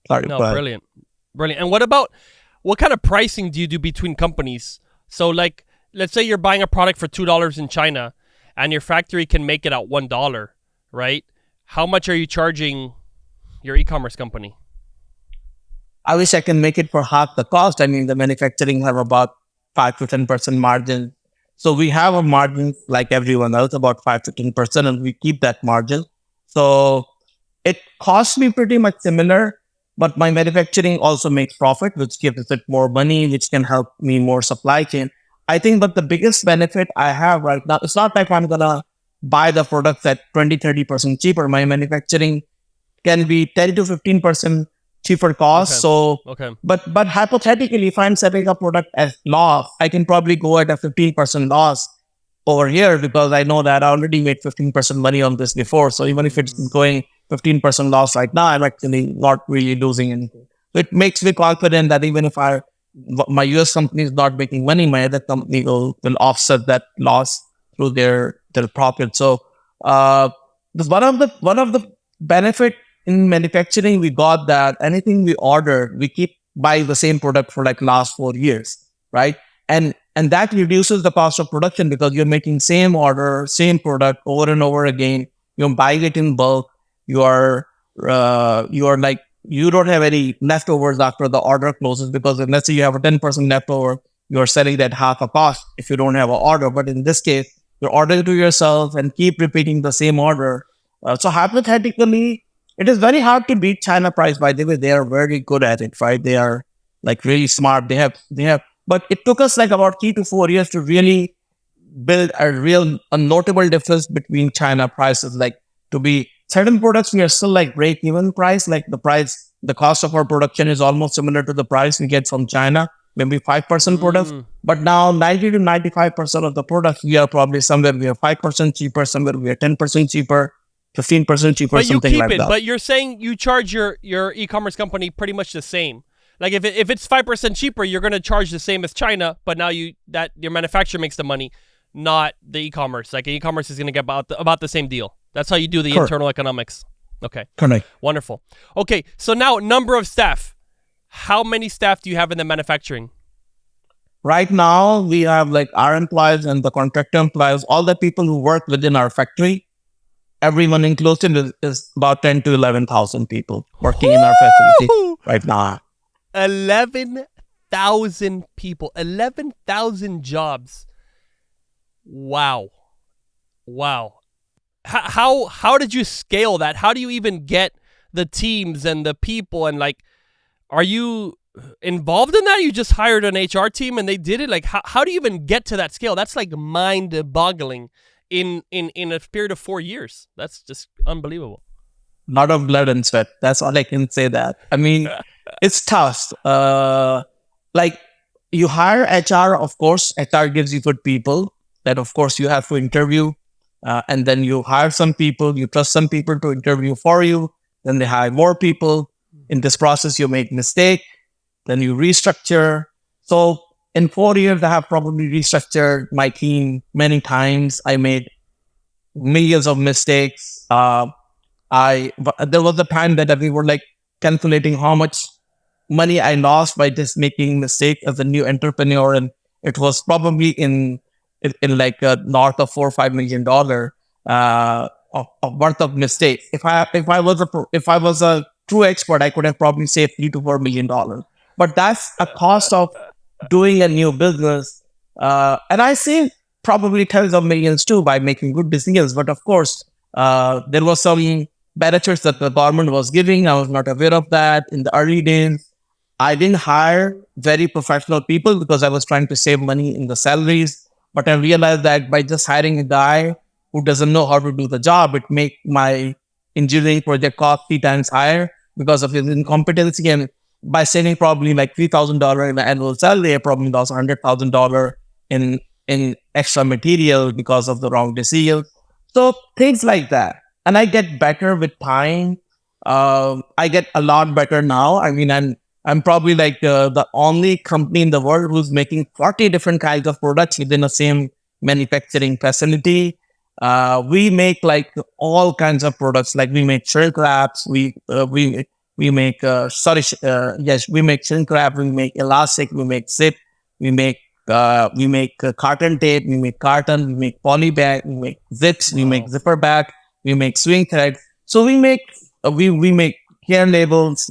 Sorry. No, brilliant. And what kind of pricing do you do between companies? So, like, let's say you're buying a product for $2 in China, and your factory can make it at $1, right? How much are you charging your e-commerce company? I wish I can make it for half the cost. I mean, the manufacturing have about 5 to 10% margin. So we have a margin like everyone else, about 5 to 10%, and we keep that margin. So it costs me pretty much similar, but my manufacturing also makes profit, which gives it more money, which can help me more supply chain. I think, but the biggest benefit I have right now, it's not like I'm going to buy the products at 20, 30% cheaper. My manufacturing can be 10 to 15% cheaper cost. But hypothetically, if I'm setting a product as loss, I can probably go at a 15% loss over here because I know that I already made 15% money on this before. So even if it's going 15% loss right now, I'm actually not really losing anything. So it makes me confident that even if my US company is not making money, my other company will offset that loss through their profit. So one of the benefit in manufacturing, we got that anything we order, we keep buying the same product for like last 4 years, right? And that reduces the cost of production because you're making same order, same product over and over again. You're buying it in bulk. You are like, you don't have any leftovers after the order closes because let's say you have a 10% leftover, you're selling that half a cost if you don't have an order. But in this case, you're ordering to yourself and keep repeating the same order. So hypothetically, it is very hard to beat China price. By the way, they are very good at it, right? They are like really smart. They have, but it took us like about 3 to 4 years to really build a notable difference between China prices. Like to be certain products, we are still like break even price. Like the cost of our production is almost similar to the price we get from China, maybe 5% products. But now 90 to 95% of the products, we are probably somewhere we are 5% cheaper, somewhere we are 10% cheaper. 15% cheaper, but something like that. But you're saying you charge your e-commerce company pretty much the same. Like if it's 5% cheaper, you're going to charge the same as China, but now your manufacturer makes the money, not the e-commerce. Like e-commerce is going to get about the same deal. That's how you do the internal economics. Okay. Correct. Wonderful. Okay, so now number of staff. How many staff do you have in the manufacturing? right now we have like our employees and the contractor employees, all the people who work within our factory, everyone included is about 10 to 11,000 people working in our facility Woo! right now. 11,000 people, 11,000 jobs. Wow. Wow. How did you scale that? How do you even get the teams and the people, and like, are you involved in that? You just hired an HR team and they did it? Like, how do you even get to that scale? That's like mind-boggling in a period of 4 years. That's just unbelievable. Lot of blood and sweat. That's all I can say that. I mean, it's tough. Like you hire HR, of course, HR gives you good people that of course you have to interview. And then you hire some people, you trust some people to interview for you. Then they hire more people. In this process, you make mistake. Then you restructure. So in 4 years, I have probably restructured my team many times. I made millions of mistakes. There was a time that we were like calculating how much money I lost by just making mistake as a new entrepreneur, and it was probably in like north of $4 or $5 million of worth of mistakes. If I was a true expert, I could have probably saved $3 to $4 million. But that's a cost of doing a new business, and I saved probably tens of millions too by making good decisions. But of course, there was some benefits that the government was giving. I was not aware of that in the early days. I didn't hire very professional people because I was trying to save money in the salaries. But I realized that by just hiring a guy who doesn't know how to do the job, it make my engineering project cost 3 times higher because of his incompetency. And by saving probably like $3,000 in the annual salary, I probably lost $100,000 in extra material because of the wrong decision. So things like that. And I get better with time. I get a lot better now. I mean, I'm probably like the only company in the world who's making 40 different kinds of products within the same manufacturing facility. We make like all kinds of products. Like we make shrink wraps. We make we make shrink wrap. We make elastic. We make zip. We make carton tape. We make carton. We make poly bag. We make zips. Wow. We make zipper bag. We make swing thread. So we make care labels,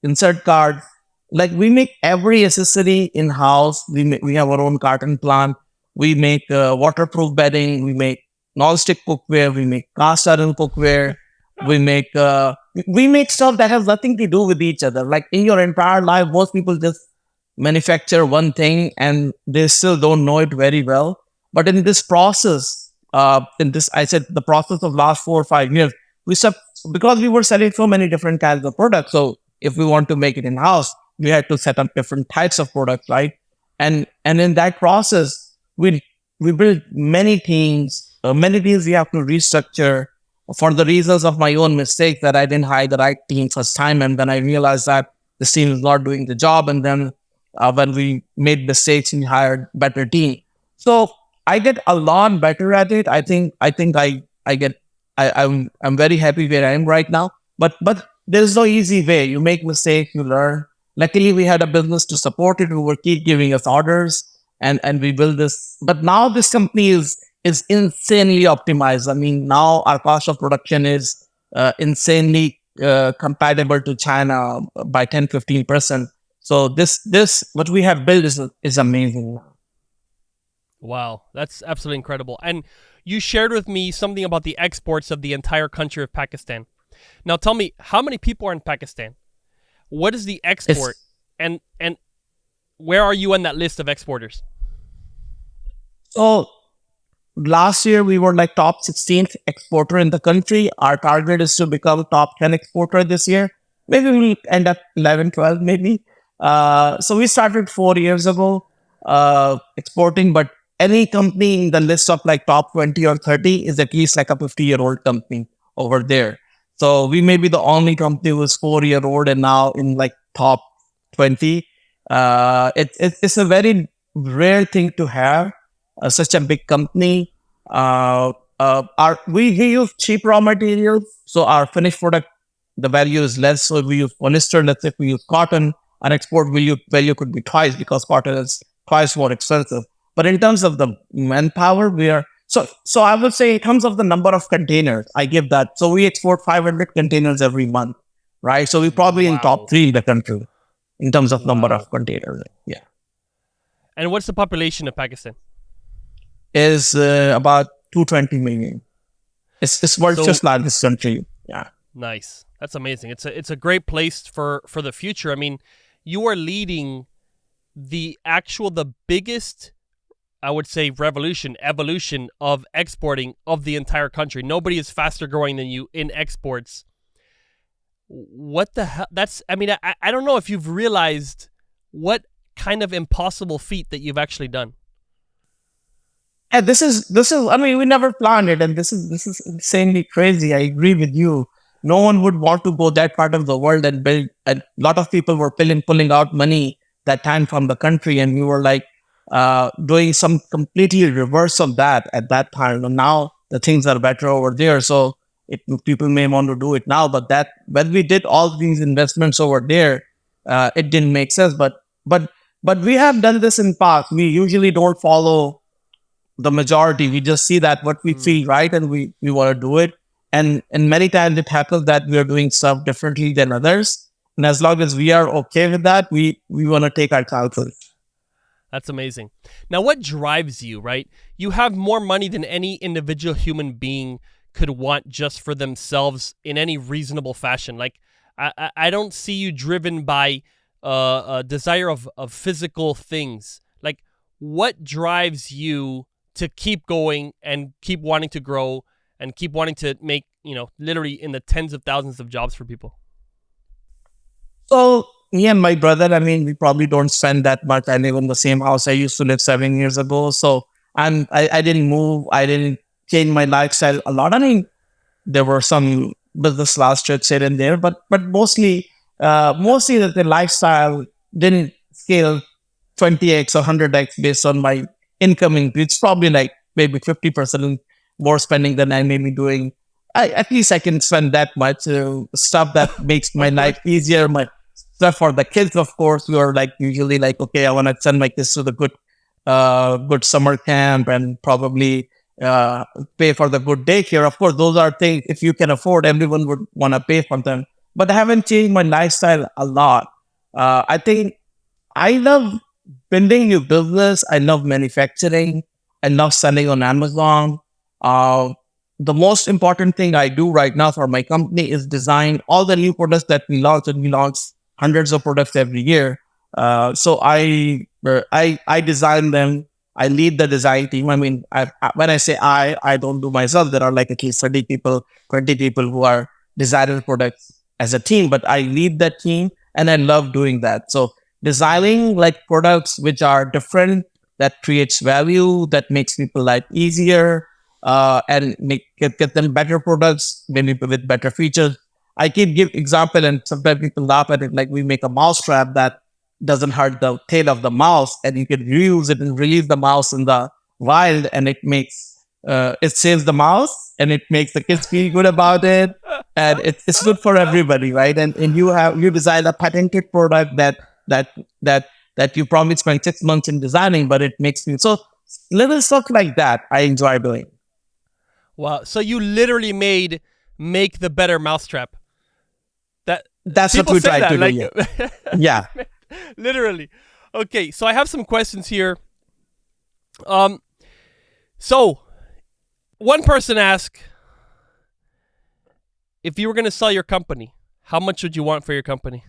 insert cards. Like we make every accessory in house. We have our own carton plant. We make waterproof bedding. We make non-stick cookware. We make cast iron cookware. We make stuff that has nothing to do with each other. Like in your entire life, most people just manufacture one thing and they still don't know it very well. But in this process, the process of last 4 or 5 years, because we were selling so many different kinds of products. So if we want to make it in house, we had to set up different types of products, right? And in that process, we built many teams. Many teams we have to restructure for the reasons of my own mistake that I didn't hire the right team first time, and then I realized that the team is not doing the job. And then when we made mistakes, we hired better team. So I get a lot better at it. I'm very happy where I am right now. But there's no easy way. You make mistakes, you learn. Luckily, we had a business to support it who will keep giving us orders, and we build this. But now this company is insanely optimized. I mean, now our cost of production is insanely compatible to China by 10-15%. So this what we have built is amazing. Wow, that's absolutely incredible. And you shared with me something about the exports of the entire country of Pakistan. Now tell me, how many people are in Pakistan? What is the export? And where are you on that list of exporters? So last year we were like top 16th exporter in the country. Our target is to become top 10 exporter this year. Maybe we'll end up 11, 12 maybe. So we started 4 years ago exporting, but any company in the list of like top 20 or 30 is at least like a 50-year-old company over there. So we may be the only company who is 4-year-old and now in like top 20. It's a very rare thing to have such a big company. We use cheap raw materials, so our finished product, the value is less. So we use polyester. Let's say if we use cotton, our export value could be twice because cotton is twice more expensive. But in terms of the manpower, we are so I would say in terms of the number of containers, I give that. So we export 500 containers every month, right? So we're probably in top Wow. three in the country in terms of number Wow. of containers. Yeah, And what's the population of Pakistan? is about 220 million. It's world's So just largest country. Yeah. nice. That's amazing. It's a great place for the future. I mean, you are leading the biggest, I would say, evolution of exporting of the entire country. Nobody is faster growing than you in exports. What the hell? I don't know if you've realized what kind of impossible feat that you've actually done. And this is. I mean, we never planned it, and this is insanely crazy. I agree with you. No one would want to go that part of the world and build. A lot of people were pulling out money that time from the country, and we were like doing some completely reverse of that at that time. And now the things are better over there, so people may want to do it now. But that when we did all these investments over there, it didn't make sense. But we have done this in past. We usually don't follow the majority. We just see that what we feel right, and we want to do it. And many times it happens that we are doing stuff differently than others. And as long as we are okay with that, we want to take our chances. That's amazing. Now, what drives you, right? You have more money than any individual human being could want just for themselves in any reasonable fashion. Like, I don't see you driven by a desire of physical things. Like, what drives you to keep going and keep wanting to grow and keep wanting to make, literally in the tens of thousands of jobs for people? So me and my brother, I mean, we probably don't spend that much. I live in the same house I used to live 7 years ago. So I didn't move. I didn't change my lifestyle a lot. I mean, there were some business class trips here and there, but mostly that the lifestyle didn't scale 20x or 100x based on my income increase. It's probably like maybe 50% more spending than I may be doing. At least I can spend that much stuff that makes my Of course. life easier. My stuff for the kids, of course, we are like usually like, okay, I want to send my kids to the good summer camp and probably uh, pay for the good daycare. Of course, those are things if you can afford, everyone would want to pay for them. But I haven't changed my lifestyle a lot. I think I love building new business. I love manufacturing. I love selling on Amazon. Uh, the most important thing I do right now for my company is design all the new products that we launch, and we launch hundreds of products every year. So I design them. I lead the design team. I mean, when I say I don't do myself. There are like at least 30 people, 20 people who are designing products as a team, but I lead that team and I love doing that. So designing like products which are different, that creates value, that makes people life easier, and get them better products, maybe with better features. I can give example, and sometimes people laugh at it. Like we make a mouse trap that doesn't hurt the tail of the mouse, and you can reuse it and release the mouse in the wild, and it saves the mouse, and it makes the kids feel good about it, and it's good for everybody, right? And you design a patented product that that that you probably spend 6 months in designing, but it makes you so little stuff like that I enjoy doing. Wow. So you literally make the better mousetrap. That That's what people we say try that to do. like Yeah, yeah. literally. Okay, so I have some questions here. Um, so one person asked, if you were going to sell your company, how much would you want for your company?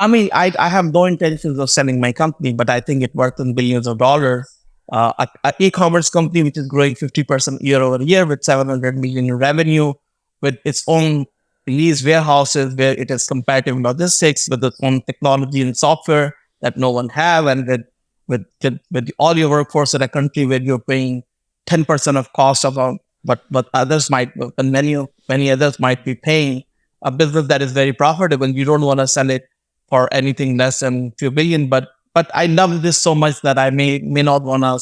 I mean, I have no intentions of selling my company, but I think it worth in billions of dollars. A e-commerce company which is growing 50% year over year with 700 million in revenue, with its own leased warehouses where it is competitive logistics, with its own technology and software that no one have, and with all your workforce in a country where you're paying 10% of cost of but others might, and many others might be paying, a business that is very profitable. You don't want to sell it for anything less than few billion. But I love this so much that I may not want to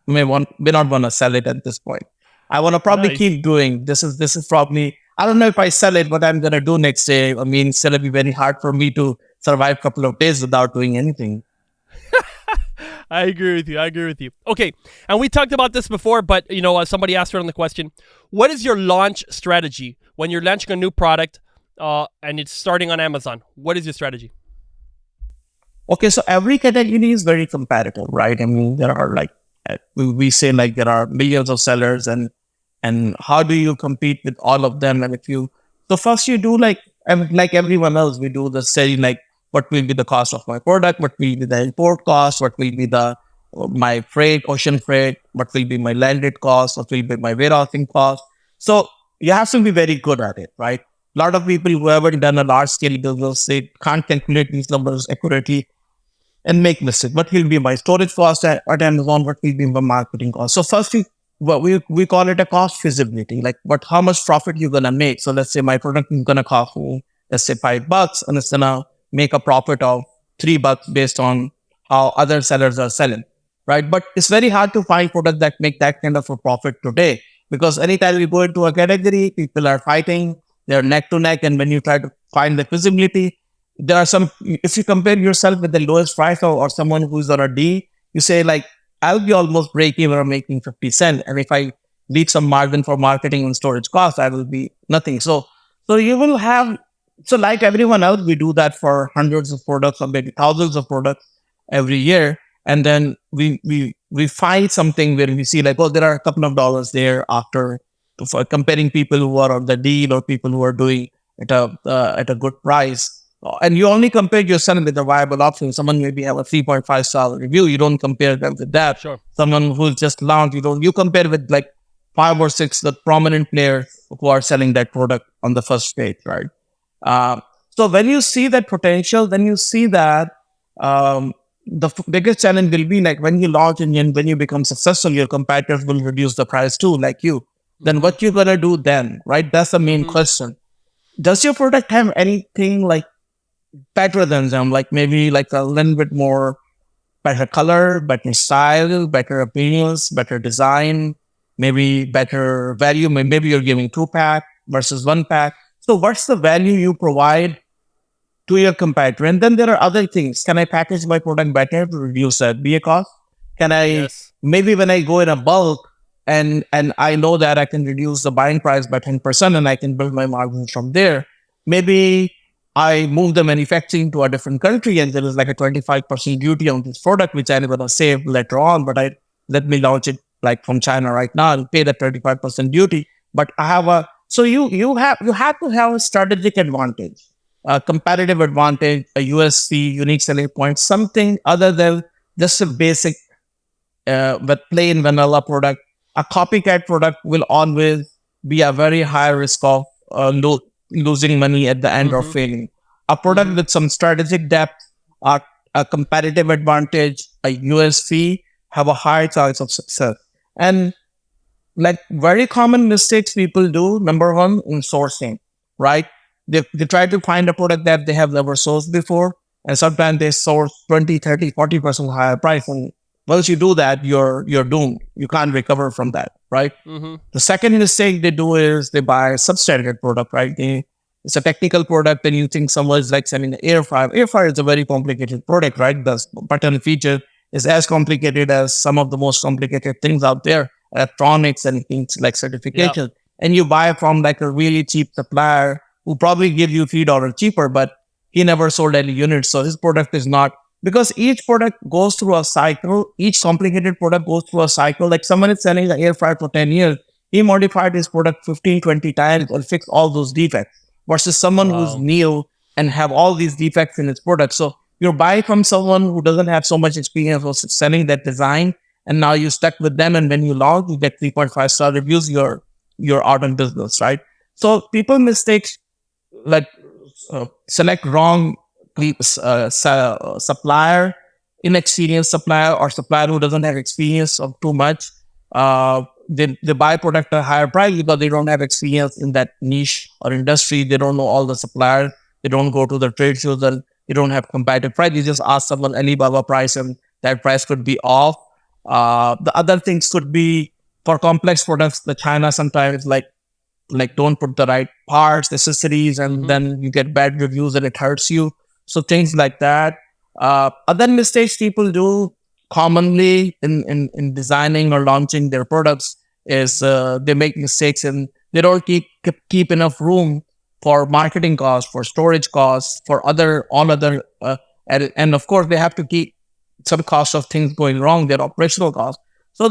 may not want to sell it at this point. I want to probably Nice. keep doing this is probably, I don't know if I sell it, what I'm gonna do next day. I mean, it's gonna be very hard for me to survive a couple of days without doing anything. I agree with you. I agree with you. Okay, and we talked about this before, but somebody asked on the question: what is your launch strategy when you're launching a new product and it's starting on Amazon? What is your strategy? Okay, so every category is very competitive, right? I mean, there are like we say like there are millions of sellers, and how do you compete with all of them? And if you so first you do like everyone else, we do the study like what will be the cost of my product, what will be the import cost, what will be the my freight, ocean freight, what will be my landed cost, what will be my warehousing cost. So you have to be very good at it, right? A lot of people who haven't done a large scale business, they can't calculate these numbers accurately and make mistakes. What will be my storage cost at Amazon? What will be my marketing cost? So first, we call it a cost feasibility, like what how much profit you're gonna make. So let's say my product is gonna cost me, let's say $5, and it's gonna make a profit of $3 based on how other sellers are selling, right? But it's very hard to find products that make that kind of a profit today because anytime we go into a category, people are fighting, they're neck to neck, and when you try to find the feasibility, there are some if you compare yourself with the lowest price or someone who's on a D, you say like I'll be almost break even or making 50 cents. And if I leave some margin for marketing and storage costs, I will be nothing. So you will have so like everyone else, we do that for hundreds of products or maybe thousands of products every year. And then we find something where we see like, oh, there are a couple of dollars there after for comparing people who are on the deal or people who are doing at a good price. And you only compare yourself with a viable option. Someone maybe have a 3.5-star review. You don't compare them with that. Sure. Someone who's just launched, you compare with like 5 or 6 the prominent players who are selling that product on the first page, right? So when you see that potential, then you see that biggest challenge will be like when you launch and when you become successful, your competitors will reduce the price too, like you. Then what you gonna do then, right? That's the main question. Does your product have anything like better than them, like maybe like a little bit more better color, better style, better appearance, better design, maybe better value? Maybe you're giving 2-pack versus 1-pack. So what's the value you provide to your competitor? And then there are other things. Can I package my product better to reduce that BA cost? Can I maybe when I go in a bulk and I know that I can reduce the buying price by 10% and I can build my margins from there. Maybe I move the manufacturing to a different country and there is like a 25% duty on this product, which I'm going to save later on, but let me launch it like from China right now and pay the 35% duty. But I have so you have to have a strategic advantage, a competitive advantage, a USP, unique selling point, something other than just a basic, but plain vanilla product. A copycat product will always be a very high risk of losing money at the end or failing. A product with some strategic depth, a competitive advantage, a USP, have a high chance of success. And like very common mistakes people do, number one, in sourcing, right? They try to find a product that they have never sourced before. And sometimes they source 20, 30, 40% higher price. And once you do that, you're doomed. You can't recover from that, right? The second mistake they do is they buy a substandard product, right? It's a technical product and you think someone is like selling an air fryer. Air fryer is a very complicated product, right? The button feature is as complicated as some of the most complicated things out there, electronics and things like certification. Yep. And you buy from like a really cheap supplier who probably give you $3 cheaper, but he never sold any units. So his product is not, because each product goes through a cycle. Each complicated product goes through a cycle. Like someone is selling an air fryer for 10 years. He modified his product 15, 20 times and fixed all those defects versus someone who's new and have all these defects in his product. So you're buying from someone who doesn't have so much experience of selling that design. And now you're stuck with them. And when you launch, you get 3.5-star reviews, you're out of business, right? So people mistakes like select wrong supplier, inexperienced supplier, or supplier who doesn't have experience of too much. They buy product at a higher price because they don't have experience in that niche or industry. They don't know all the suppliers. They don't go to the trade shows and they don't have competitive price. You just ask someone Alibaba price and that price could be off. The other things could be for complex products. The China sometimes like don't put the right parts, accessories, and then you get bad reviews and it hurts you. So things like that. Other mistakes people do, commonly in designing or launching their products is they make mistakes and they don't keep enough room for marketing costs, for storage costs, for all other, and of course they have to keep some cost of things going wrong, their operational costs. So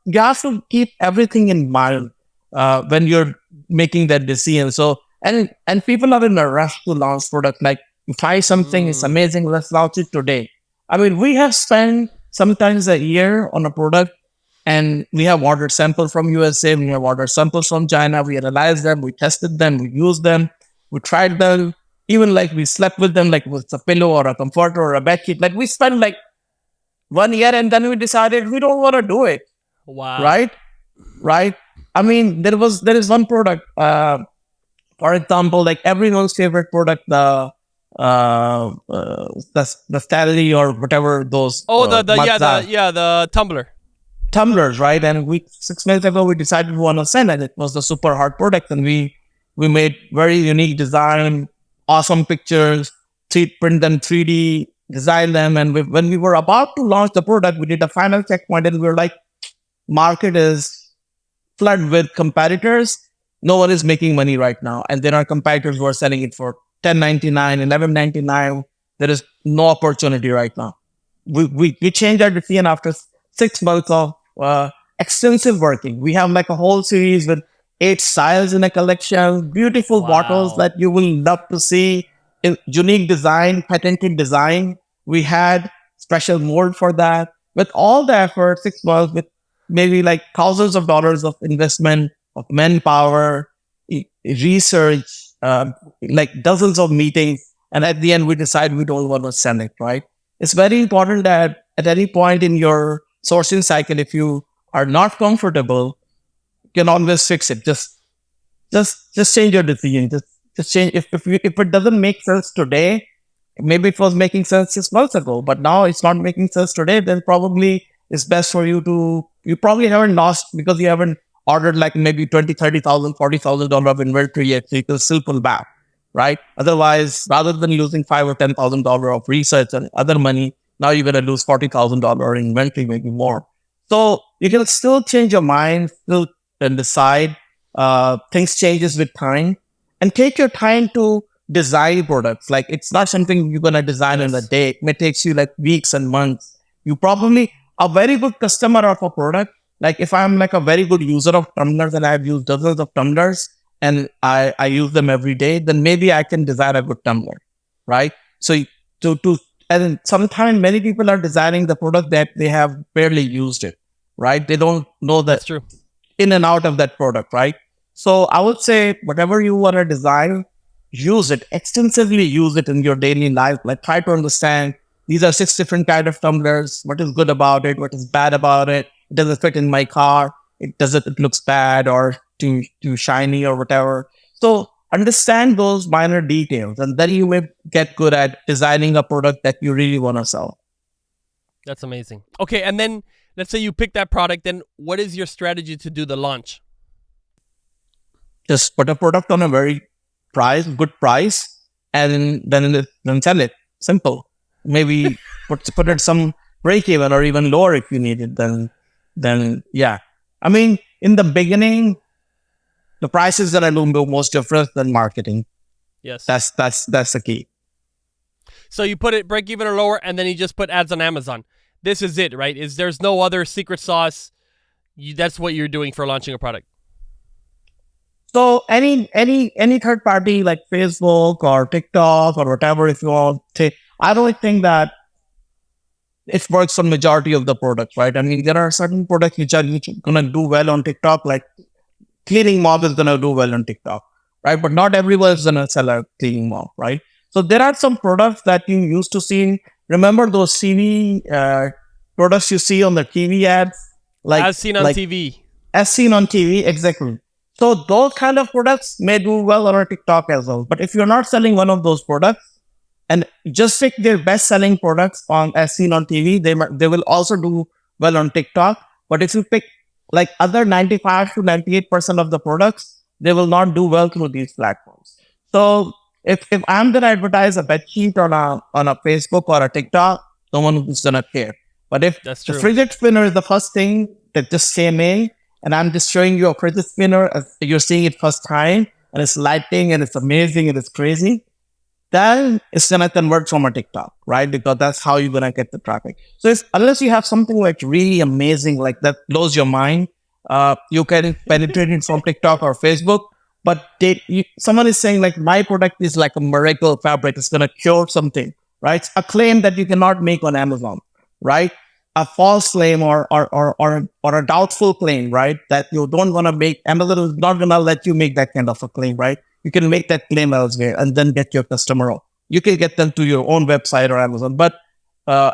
you have to keep everything in mind when you're making that decision. So and people are in a rush to launch product. Like you try something, it's amazing, let's launch it today. I mean, we have spent sometimes a year on a product, and we have ordered samples from USA, we have ordered samples from China, we analyzed them, we tested them, we used them, we tried them, even like we slept with them, like with a pillow or a comforter or a bed sheet. Like we spent like 1 year, and then we decided we don't want to do it. Wow. Right? Right? I mean, there is one product, for example, like everyone's favorite product, the Stanley or whatever those Oh, the yeah, Mazda the tumbler. tumblers, right? And 6 months ago we decided we want to send it. It was the super hard product, and we made very unique design, awesome pictures, print them 3D, design them, and when we were about to launch the product, we did a final checkpoint, and we were like, market is flooded with competitors. No one is making money right now, and there are competitors who are selling it for 10.99, 11.99. There is no opportunity right now. We changed our decision after 6 months of extensive working. We have like a whole series with 8 styles in a collection, beautiful bottles Wow. that you will love to see, unique design, patented design. We had special mold for that. With all the effort, 6 months, with maybe like thousands of dollars of investment, of manpower, research, like dozens of meetings. And at the end, we decide we don't want to sell it, right? It's very important that at any point in your sourcing cycle, if you are not comfortable, you can always fix it. Just change your decision. Just change. If it doesn't make sense today, maybe it was making sense 6 months ago, but now it's not making sense today, then probably it's best for you to, you probably haven't lost because you haven't ordered like maybe 20, 30,000, $40,000 of inventory yet. So you can still pull back, right? Otherwise, rather than losing five or $10,000 of research and other money, now you're going to lose $40,000 in inventory, maybe more. So you can still change your mind, still and decide. Things changes with time, and take your time to design products. Like it's not something you're gonna design in a day. It may take you like weeks and months. You probably a very good customer of a product. Like if I'm like a very good user of tumblers and I've used dozens of tumblers and I use them every day, then maybe I can design a good tumbler, right? So to and sometimes many people are designing the product that they have barely used it, right? They don't know that That's true. in and out of that product, right? So I would say whatever you want to design, use it extensively, use it in your daily life. Like try to understand these are 6 different kind of tumblers. What is good about it? What is bad about it? Does it fit in my car? It looks bad or too shiny or whatever. So understand those minor details, and then you may get good at designing a product that you really want to sell. That's amazing. Okay, and then let's say you pick that product, then what is your strategy to do the launch? Just put a product on a very good price, and then sell it. Simple. Maybe put it some break even or even lower if you need it. Then yeah. I mean, in the beginning, the prices that I do most different than marketing. Yes. That's the key. So you put it break even or lower, and then you just put ads on Amazon. This is it, right? There's no other secret sauce. That's what you're doing for launching a product. So any third party like Facebook or TikTok or whatever, if you want to, I don't think that it works on majority of the products, right? I mean, there are certain products which are gonna do well on TikTok, like cleaning mop is gonna do well on TikTok, right? But not everyone is gonna sell a cleaning mop, right? So there are some products that you used to see. Remember those TV products you see on the TV ads, like As seen on TV. as seen on TV, exactly. So those kind of products may do well on our TikTok as well. But if you're not selling one of those products, and just pick their best selling products on as seen on TV, they will also do well on TikTok. But if you pick like other 95 to 98% of the products, they will not do well through these platforms. So if I'm gonna advertise a bed sheet on a Facebook or a TikTok, no one is gonna care. But if That's the true. fidget spinner is the first thing that just came in, and I'm just showing you a fidget spinner as you're seeing it first time, and it's lighting and it's amazing and it's crazy, then it's gonna convert from a TikTok, right? Because that's how you're gonna get the traffic. So it's, unless you have something like really amazing, like that blows your mind, you can penetrate it from TikTok or Facebook. But someone is saying like my product is like a miracle fabric, it's gonna cure something, right? A claim that you cannot make on Amazon, right? A false claim or a doubtful claim, right? That you don't want to make. Amazon is not gonna let you make that kind of a claim, right? You can make that claim elsewhere and then get your customer. You can get them to your own website or Amazon. But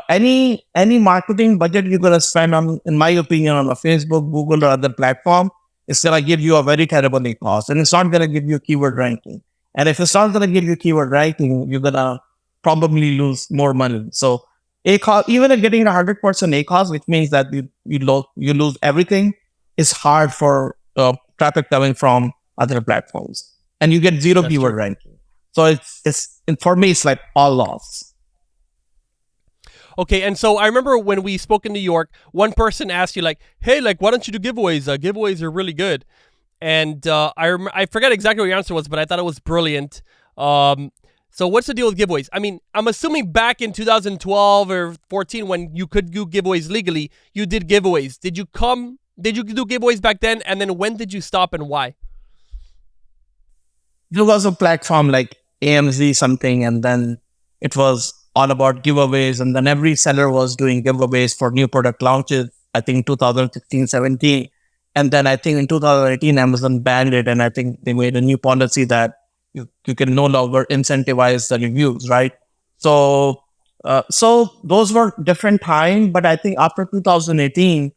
any marketing budget you're gonna spend on, in my opinion, on a Facebook, Google, or other platform, it's gonna give you a very terrible cost, and it's not gonna give you keyword ranking. And if it's not gonna give you keyword ranking, you're gonna probably lose more money. So ACOS, even if getting 100% ACOS, which means that you lose everything, is hard for traffic coming from other platforms, and you get zero That's keyword true. ranking. So and for me, it's like all loss. Okay, and so I remember when we spoke in New York, one person asked you like, "Hey, like, why don't you do giveaways? Giveaways are really good." And I forget exactly what your answer was, but I thought it was brilliant. So what's the deal with giveaways? I mean, I'm assuming back in 2012 or 14, when you could do giveaways legally, you did giveaways. Did you do giveaways back then? And then when did you stop and why? There was a platform like AMZ something, and then it was all about giveaways, and then every seller was doing giveaways for new product launches. I think 2016, 17. And then I think in 2018, Amazon banned it, and I think they made a new policy that you can no longer incentivize the reviews, right? So those were different time, but I think after 2018,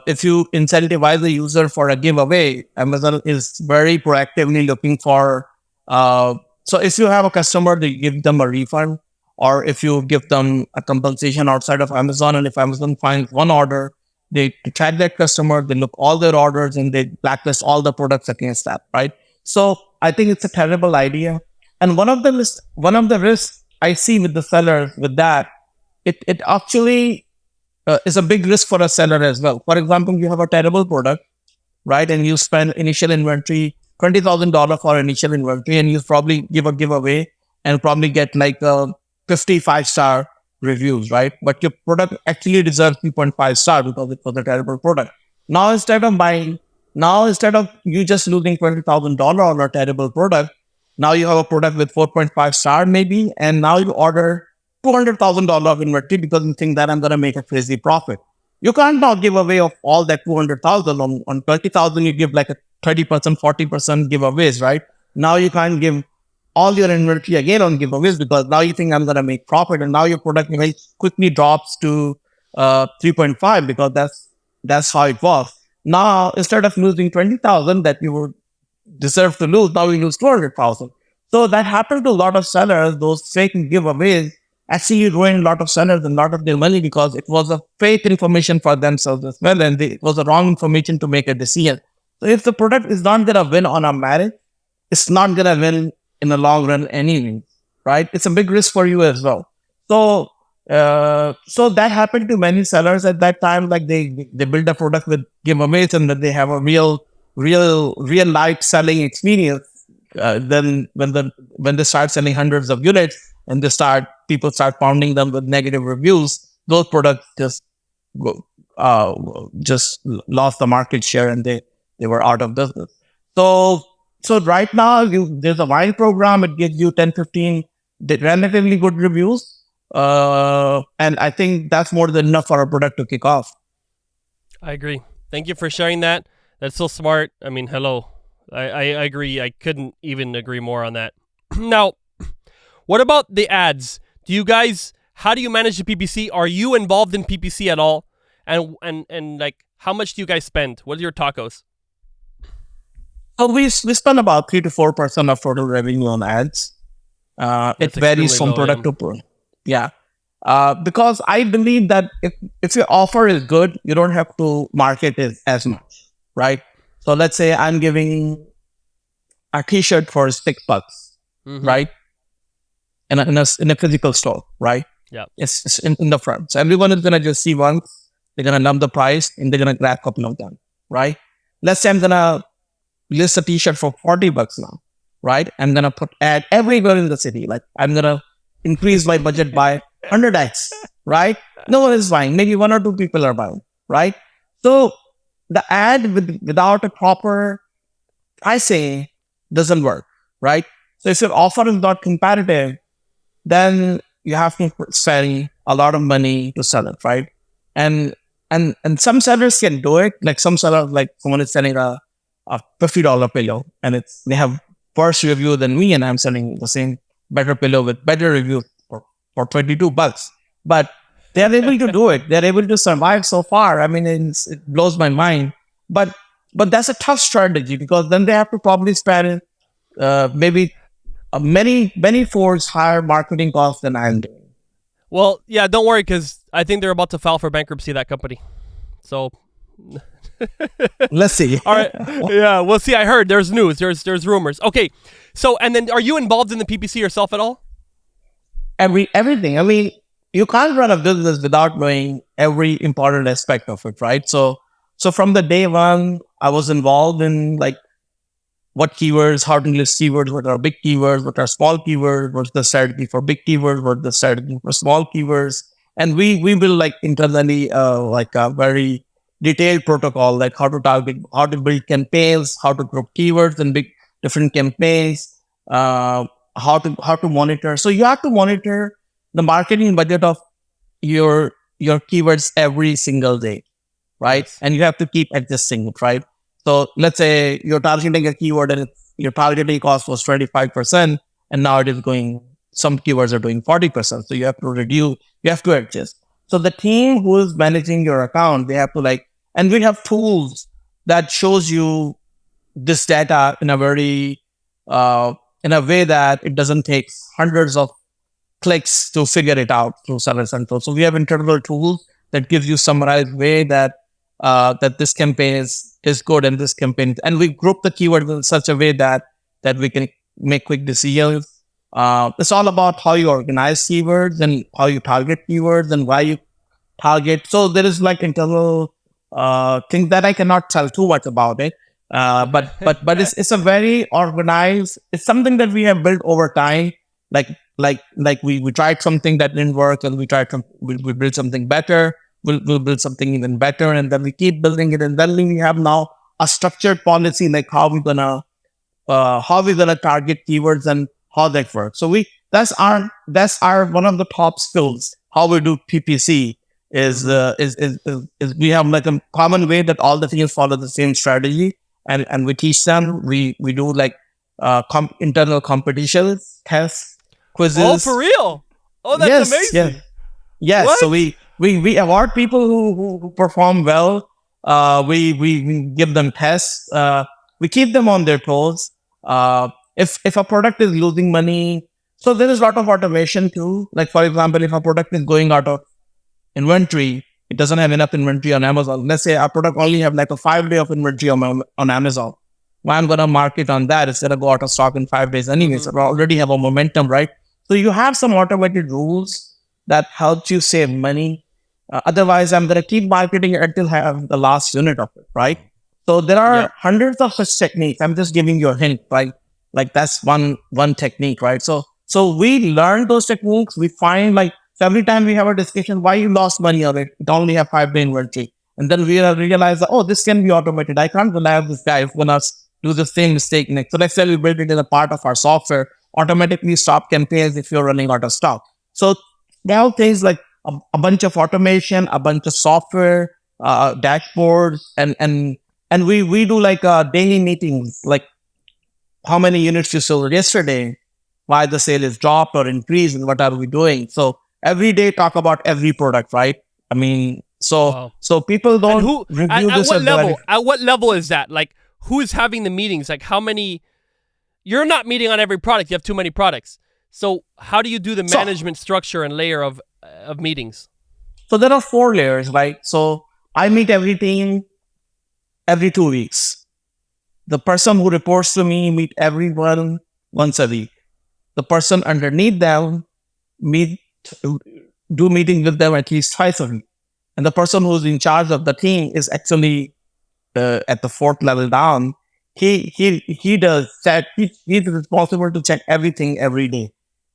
if you incentivize the user for a giveaway, Amazon is very proactively looking for. So if you have a customer, they give them a refund, or if you give them a compensation outside of Amazon, and if Amazon finds one order, they track that customer, they look all their orders, and they blacklist all the products against that, right? So I think it's a terrible idea. And one of the risks I see with the seller with that, it actually is a big risk for a seller as well. For example, you have a terrible product, right? And you spend initial inventory, $20,000 for initial inventory, and you probably give a giveaway and probably get like 55-star reviews, right? But your product actually deserves 3.5 star because it was a terrible product. Now instead of you just losing $20,000 on a terrible product, now you have a product with 4.5 star maybe, and now you order $200,000 of inventory because you think that I'm going to make a crazy profit. You can't now give away of all that 200,000 on 30,000. You give like a 30%, 40% giveaways, right? Now you can't give all your inventory again on giveaways because now you think I'm going to make profit, and now your product very quickly drops to 3.5 because that's how it was. Now instead of losing 20,000 that you would deserve to lose, now you lose 200,000. So that happened to a lot of sellers. Those fake giveaways actually ruined a lot of sellers and a lot of their money because it was a fake information for themselves as well, and it was the wrong information to make a decision. So if the product is not gonna win on a merit, it's not gonna win in the long run anyway, right? It's a big risk for you as well. So so that happened to many sellers at that time. Like they build a product with giveaways, and then they have a real life selling experience. Then when they start selling hundreds of units and people start pounding them with negative reviews, those products just lost the market share, and they were out of business. So right now there's a wine program. It gives you 10, 15 relatively good reviews. And I think that's more than enough for a product to kick off. I agree. Thank you for sharing that. That's so smart. I mean, hello. I agree. I couldn't even agree more on that. Now, what about the ads? How do you manage the PPC? Are you involved in PPC at all? And like, how much do you guys spend? What are your tacos? So we spend about 3 to 4% of total revenue on ads. It varies from product to product. Yeah. Because I believe that if your offer is good, you don't have to market it as much, right? So let's say I'm giving a T-shirt for $6, right? In a physical store, right? Yeah. It's in the front. So everyone is gonna just see one. They're gonna numb the price and they're gonna grab a couple of them, right? Let's say I'm gonna list a T-shirt for $40 now, right? I'm gonna put ad everywhere in the city. Like I'm gonna increase my budget by 100x, right? No one is buying. Maybe one or two people are buying, right? So the ad without a proper pricing doesn't work, right? So if your offer is not competitive, then you have to spend a lot of money to sell it, right? And and some sellers can do it. Like some sellers, like someone is selling a $50 pillow, and they have worse review than me, and I'm selling the same better pillow with better review for $22. But they're able to do it. They're able to survive so far. I mean, it blows my mind. But but that's a tough strategy because then they have to probably spend maybe many folds higher marketing costs than I'm doing. Well, yeah, don't worry because I think they're about to file for bankruptcy, that company. So, Let's see. all right. Yeah, we'll see. I heard there's news. There's rumors. Okay. So, and then are you involved in the PPC yourself at all? Everything. I mean, you can't run a business without knowing every important aspect of it, right? So from the day one, I was involved in like what keywords, how to list keywords, what are big keywords, what are small keywords, what's the strategy for big keywords, what's the strategy for small keywords. And we build like internally like a very detailed protocol, like how to target, how to build campaigns, how to group keywords in big different campaigns, uh, how to monitor. So you have to monitor the marketing budget of your keywords every single day, right? Yes. And you have to keep adjusting it, right? So let's say you're targeting a keyword and your targeting cost was 25%, and now it is going, some keywords are doing 40%. So you have to reduce, you have to adjust. So the team who is managing your account, they have to like, and we have tools that shows you this data in a very, in a way that it doesn't take hundreds of clicks to figure it out through Seller Central. So we have internal tools that gives you summarized way that that this campaign is good and this campaign, and we group the keywords in such a way that we can make quick decisions. It's all about how you organize keywords and how you target keywords and why you target. So there is like internal thing that I cannot tell too much about it. But it's a very organized. It's something that we have built over time. Like we tried something that didn't work, and we build something better. We'll build something even better, and then we keep building it, and then we have now a structured policy like how we're gonna target keywords and how that works. So that's our one of the top skills. How we do PPC is we have like a common way that all the teams follow the same strategy, and we teach them. We do like internal competitions, tests, quizzes. Oh, for real? Oh, that's amazing. Yes. What? So we award people who perform well. We give them tests. We keep them on their toes. If a product is losing money, so there is a lot of automation too. Like for example, if a product is going out of inventory, it doesn't have enough inventory on Amazon. Let's say our product only have like a 5 day of inventory on Amazon. Why I'm gonna market on that instead of go out of stock in 5 days anyway. So we already have a momentum, right? So you have some automated rules that helps you save money. Otherwise, I'm gonna keep marketing until I have the last unit of it, right? So there are hundreds of such techniques. I'm just giving you a hint, right? Like that's one technique, right? So we learn those techniques. We find like, so every time we have a discussion, why you lost money on it? It only have 5 day inventory. And then we realize that, oh, this can be automated. I can't rely on this guy if gonna do the same mistake next. So let's say we build it in a part of our software, automatically stop campaigns if you're running out of stock. So there are things like a bunch of automation, a bunch of software, dashboards, and we do like daily meetings, like how many units you sold yesterday, why the sale is dropped or increased, and what are we doing. So every day talk about every product, right? I mean, so people don't review at this what as level? At what level is that? Like, who's having the meetings? Like, how many? You're not meeting on every product. You have too many products. So how do you do the management structure and layer of meetings? So there are 4 layers, right? So I meet every team every 2 weeks. The person who reports to me meet everyone once a week. The person underneath them meet do meetings with them at least twice a week. And the person who's in charge of the team is actually at the fourth level down. He does check. He's responsible to check everything every day.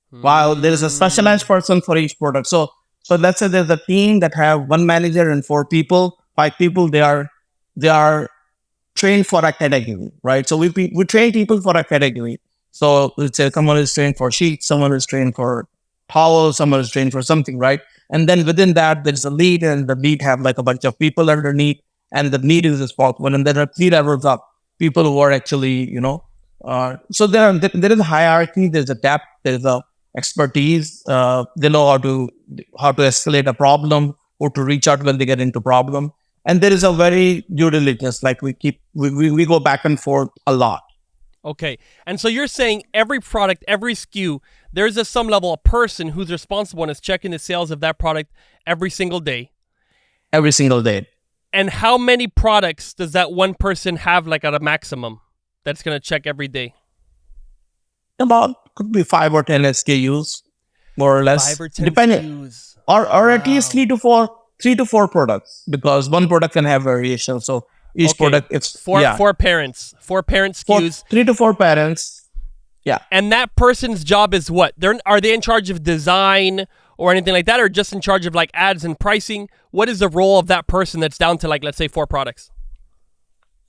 While there is a specialized person for each product. So let's say there's a team that have one manager and 4 people, 5 people. They are trained for a category, right? So we train people for a category. So let's say someone is trained for sheets, someone is trained for towels, someone is trained for something, right? And then within that, there's a lead, and the lead have like a bunch of people underneath, and the lead is responsible. And there are 3 levels up, people who are actually, so there is a hierarchy, there's a depth, there's a expertise. They know how to escalate a problem or to reach out when they get into problem. And there is a very due diligence, like we go back and forth a lot. Okay. And so you're saying every product, every SKU, there's some level of person who's responsible and is checking the sales of that product every single day. Every single day. And how many products does that one person have, like at a maximum, that's going to check every day? About could be 5 or 10 SKUs, more or less. 5 or 10 depending, SKUs. or at least 3 to 4 products, because one product can have variation. So each product, it's four parents, 4 parent SKUs, 3 to 4 parents. Yeah. And that person's job is what? Are they in charge of design or anything like that, or just in charge of like ads and pricing? What is the role of that person that's down to, like, let's say 4 products?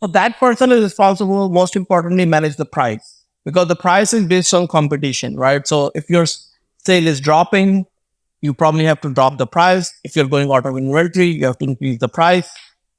So that person is responsible, most importantly, manage the price, because the price is based on competition, right? So if your sale is dropping, you probably have to drop the price. If you're going out of inventory, you have to increase the price.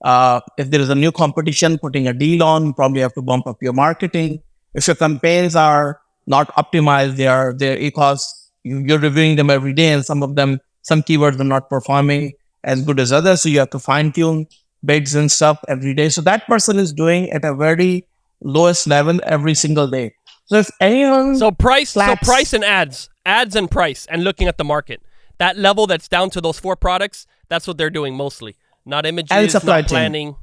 If there is a new competition putting a deal on, you probably have to bump up your marketing. If your campaigns are not optimized, they're because you're reviewing them every day, and some keywords are not performing as good as others. So you have to fine tune bids and stuff every day. So that person is doing at a very lowest level every single day. So if anyone price and ads and price, and looking at the market, that level that's down to those 4 products, that's what they're doing mostly. Not images, and supply not planning.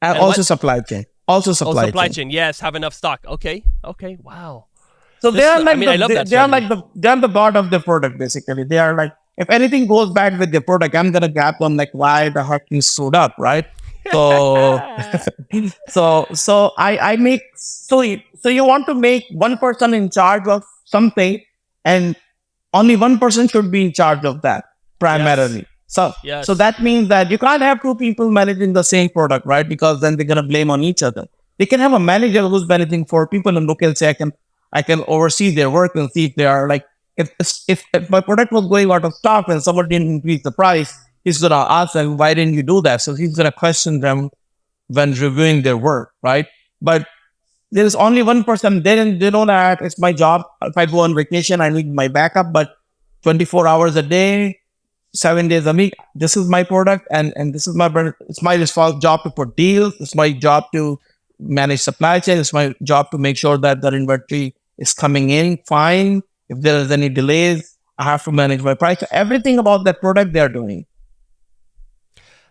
And also supply chain. Supply chain. Yes, have enough stock. Okay. Wow. So they are like I love that they are like the god of the product, basically. They are like, if anything goes bad with the product, I'm gonna grab them like, why the heck you screwed up, right? So I make so you want to make one person in charge of something, and only one person should be in charge of that primarily. Yes. So that means that you can't have 2 people managing the same product, right? Because then they're gonna blame on each other. They can have a manager who's managing 4 people and look and say, I can oversee their work and see if they are like, if my product was going out of stock and someone didn't increase the price, he's gonna ask them, why didn't you do that? So he's gonna question them when reviewing their work, right? But there is only one person. They know that it's my job. If I go on vacation, I need my backup, but 24 hours a day, 7 days a week, this is my product, and this is it's my job to put deals. It's my job to manage supply chain. It's my job to make sure that the inventory is coming in fine. If there is any delays, I have to manage my price. So everything about that product they're doing.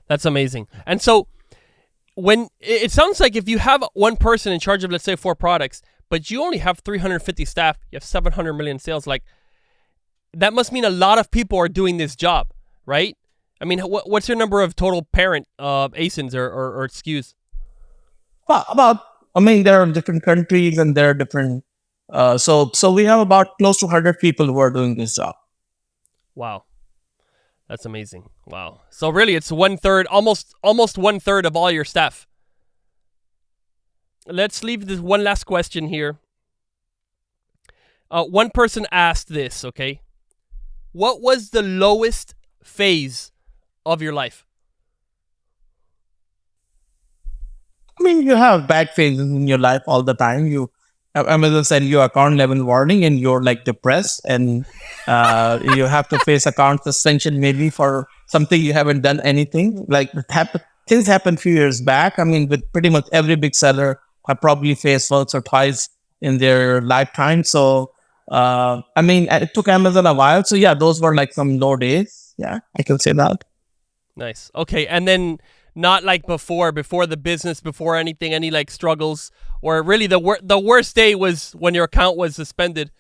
That's amazing. And so when it sounds like if you have one person in charge of, let's say, 4 products, but you only have 350 staff, you have 700 million sales, like, that must mean a lot of people are doing this job, right? I mean, what's your number of total parent ASINs or SKUs? There are different countries and there are different. So we have about close to 100 people who are doing this job. Wow, that's amazing. Wow. So really, it's 1/3, almost 1/3 of all your staff. Let's leave this one last question here. One person asked this. Okay. What was the lowest phase of your life? You have bad phases in your life all the time. Amazon send you account level warning and you're like depressed, and you have to face account suspension maybe for something you haven't done anything. Like things happened a few years back. With pretty much every big seller, I probably faced once or twice in their lifetime. So it took Amazon a while. So yeah, those were like some low days. Yeah, I can say that. Nice. Okay. And then not like before the business, before anything, any like struggles, or really the worst day was when your account was suspended.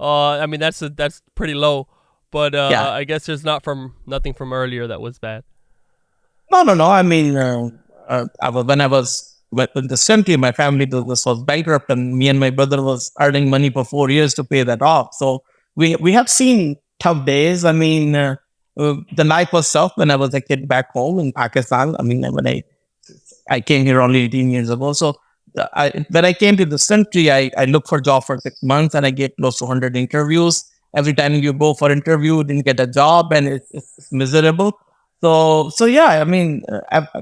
That's pretty low. but Yeah. I guess there's nothing from earlier that was bad. No. I mean, when recently my family was bankrupt, and me and my brother was earning money for 4 years to pay that off. So we have seen tough days. I mean, the life was tough when I was a kid back home in Pakistan. I mean, when I came here only 18 years ago. So when I came to this country, I looked for a job for 6 months, and I get close to 100 interviews. Every time you go for interview, you didn't get a job, and it's miserable. So yeah, I mean,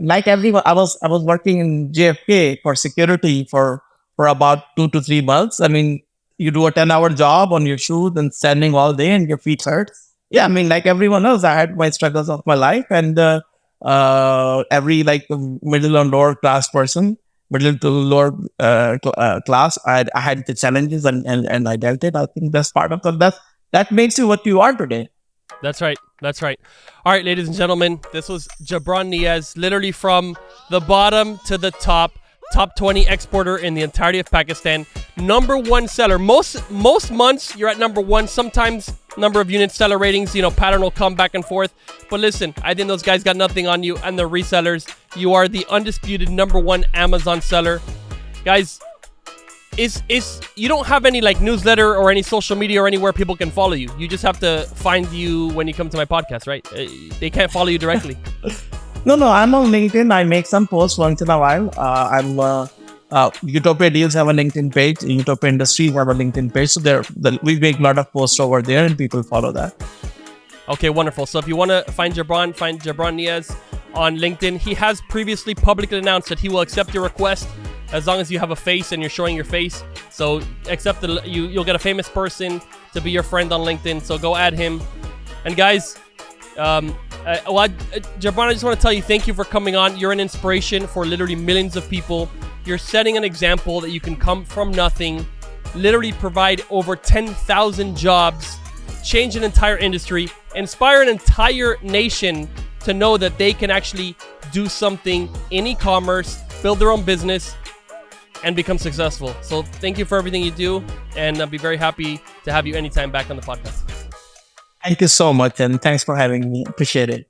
like everyone, I was working in JFK for security for about 2 to 3 months. I mean, you do a 10-hour job on your shoes and standing all day, and your feet hurt. Yeah, I mean, like everyone else, I had my struggles of my life, and every like middle and lower class person, middle to lower class, I had the challenges, and I dealt it. I think that's part of that makes you what you are today. That's right. That's right. All right, ladies and gentlemen, this was Jabran Niaz, literally from the bottom to the top 20 exporter in the entirety of Pakistan, #1 seller. Most months you're at #1. Sometimes number of unit seller ratings, pattern will come back and forth. But listen, I think those guys got nothing on you, and they're resellers. You are the undisputed #1 Amazon seller, guys. Is you don't have any like newsletter or any social media or anywhere people can follow you. You just have to find you when you come to my podcast, right? They can't follow you directly. No, I'm on LinkedIn. I make some posts once in a while. Utopia Deals have a LinkedIn page. Utopia Industries have a LinkedIn page. So we make a lot of posts over there, and people follow that. Okay, wonderful. So if you want to find Jabran Niaz on LinkedIn. He has previously publicly announced that he will accept your request as long as you have a face and you're showing your face. So you'll get a famous person to be your friend on LinkedIn. So go add him. And guys, Jabran, I just want to tell you, thank you for coming on. You're an inspiration for literally millions of people. You're setting an example that you can come from nothing, literally provide over 10,000 jobs, change an entire industry, inspire an entire nation to know that they can actually do something in e-commerce, build their own business, and become successful. So thank you for everything you do, and I'll be very happy to have you anytime back on the podcast. Thank you so much, and thanks for having me. Appreciate it.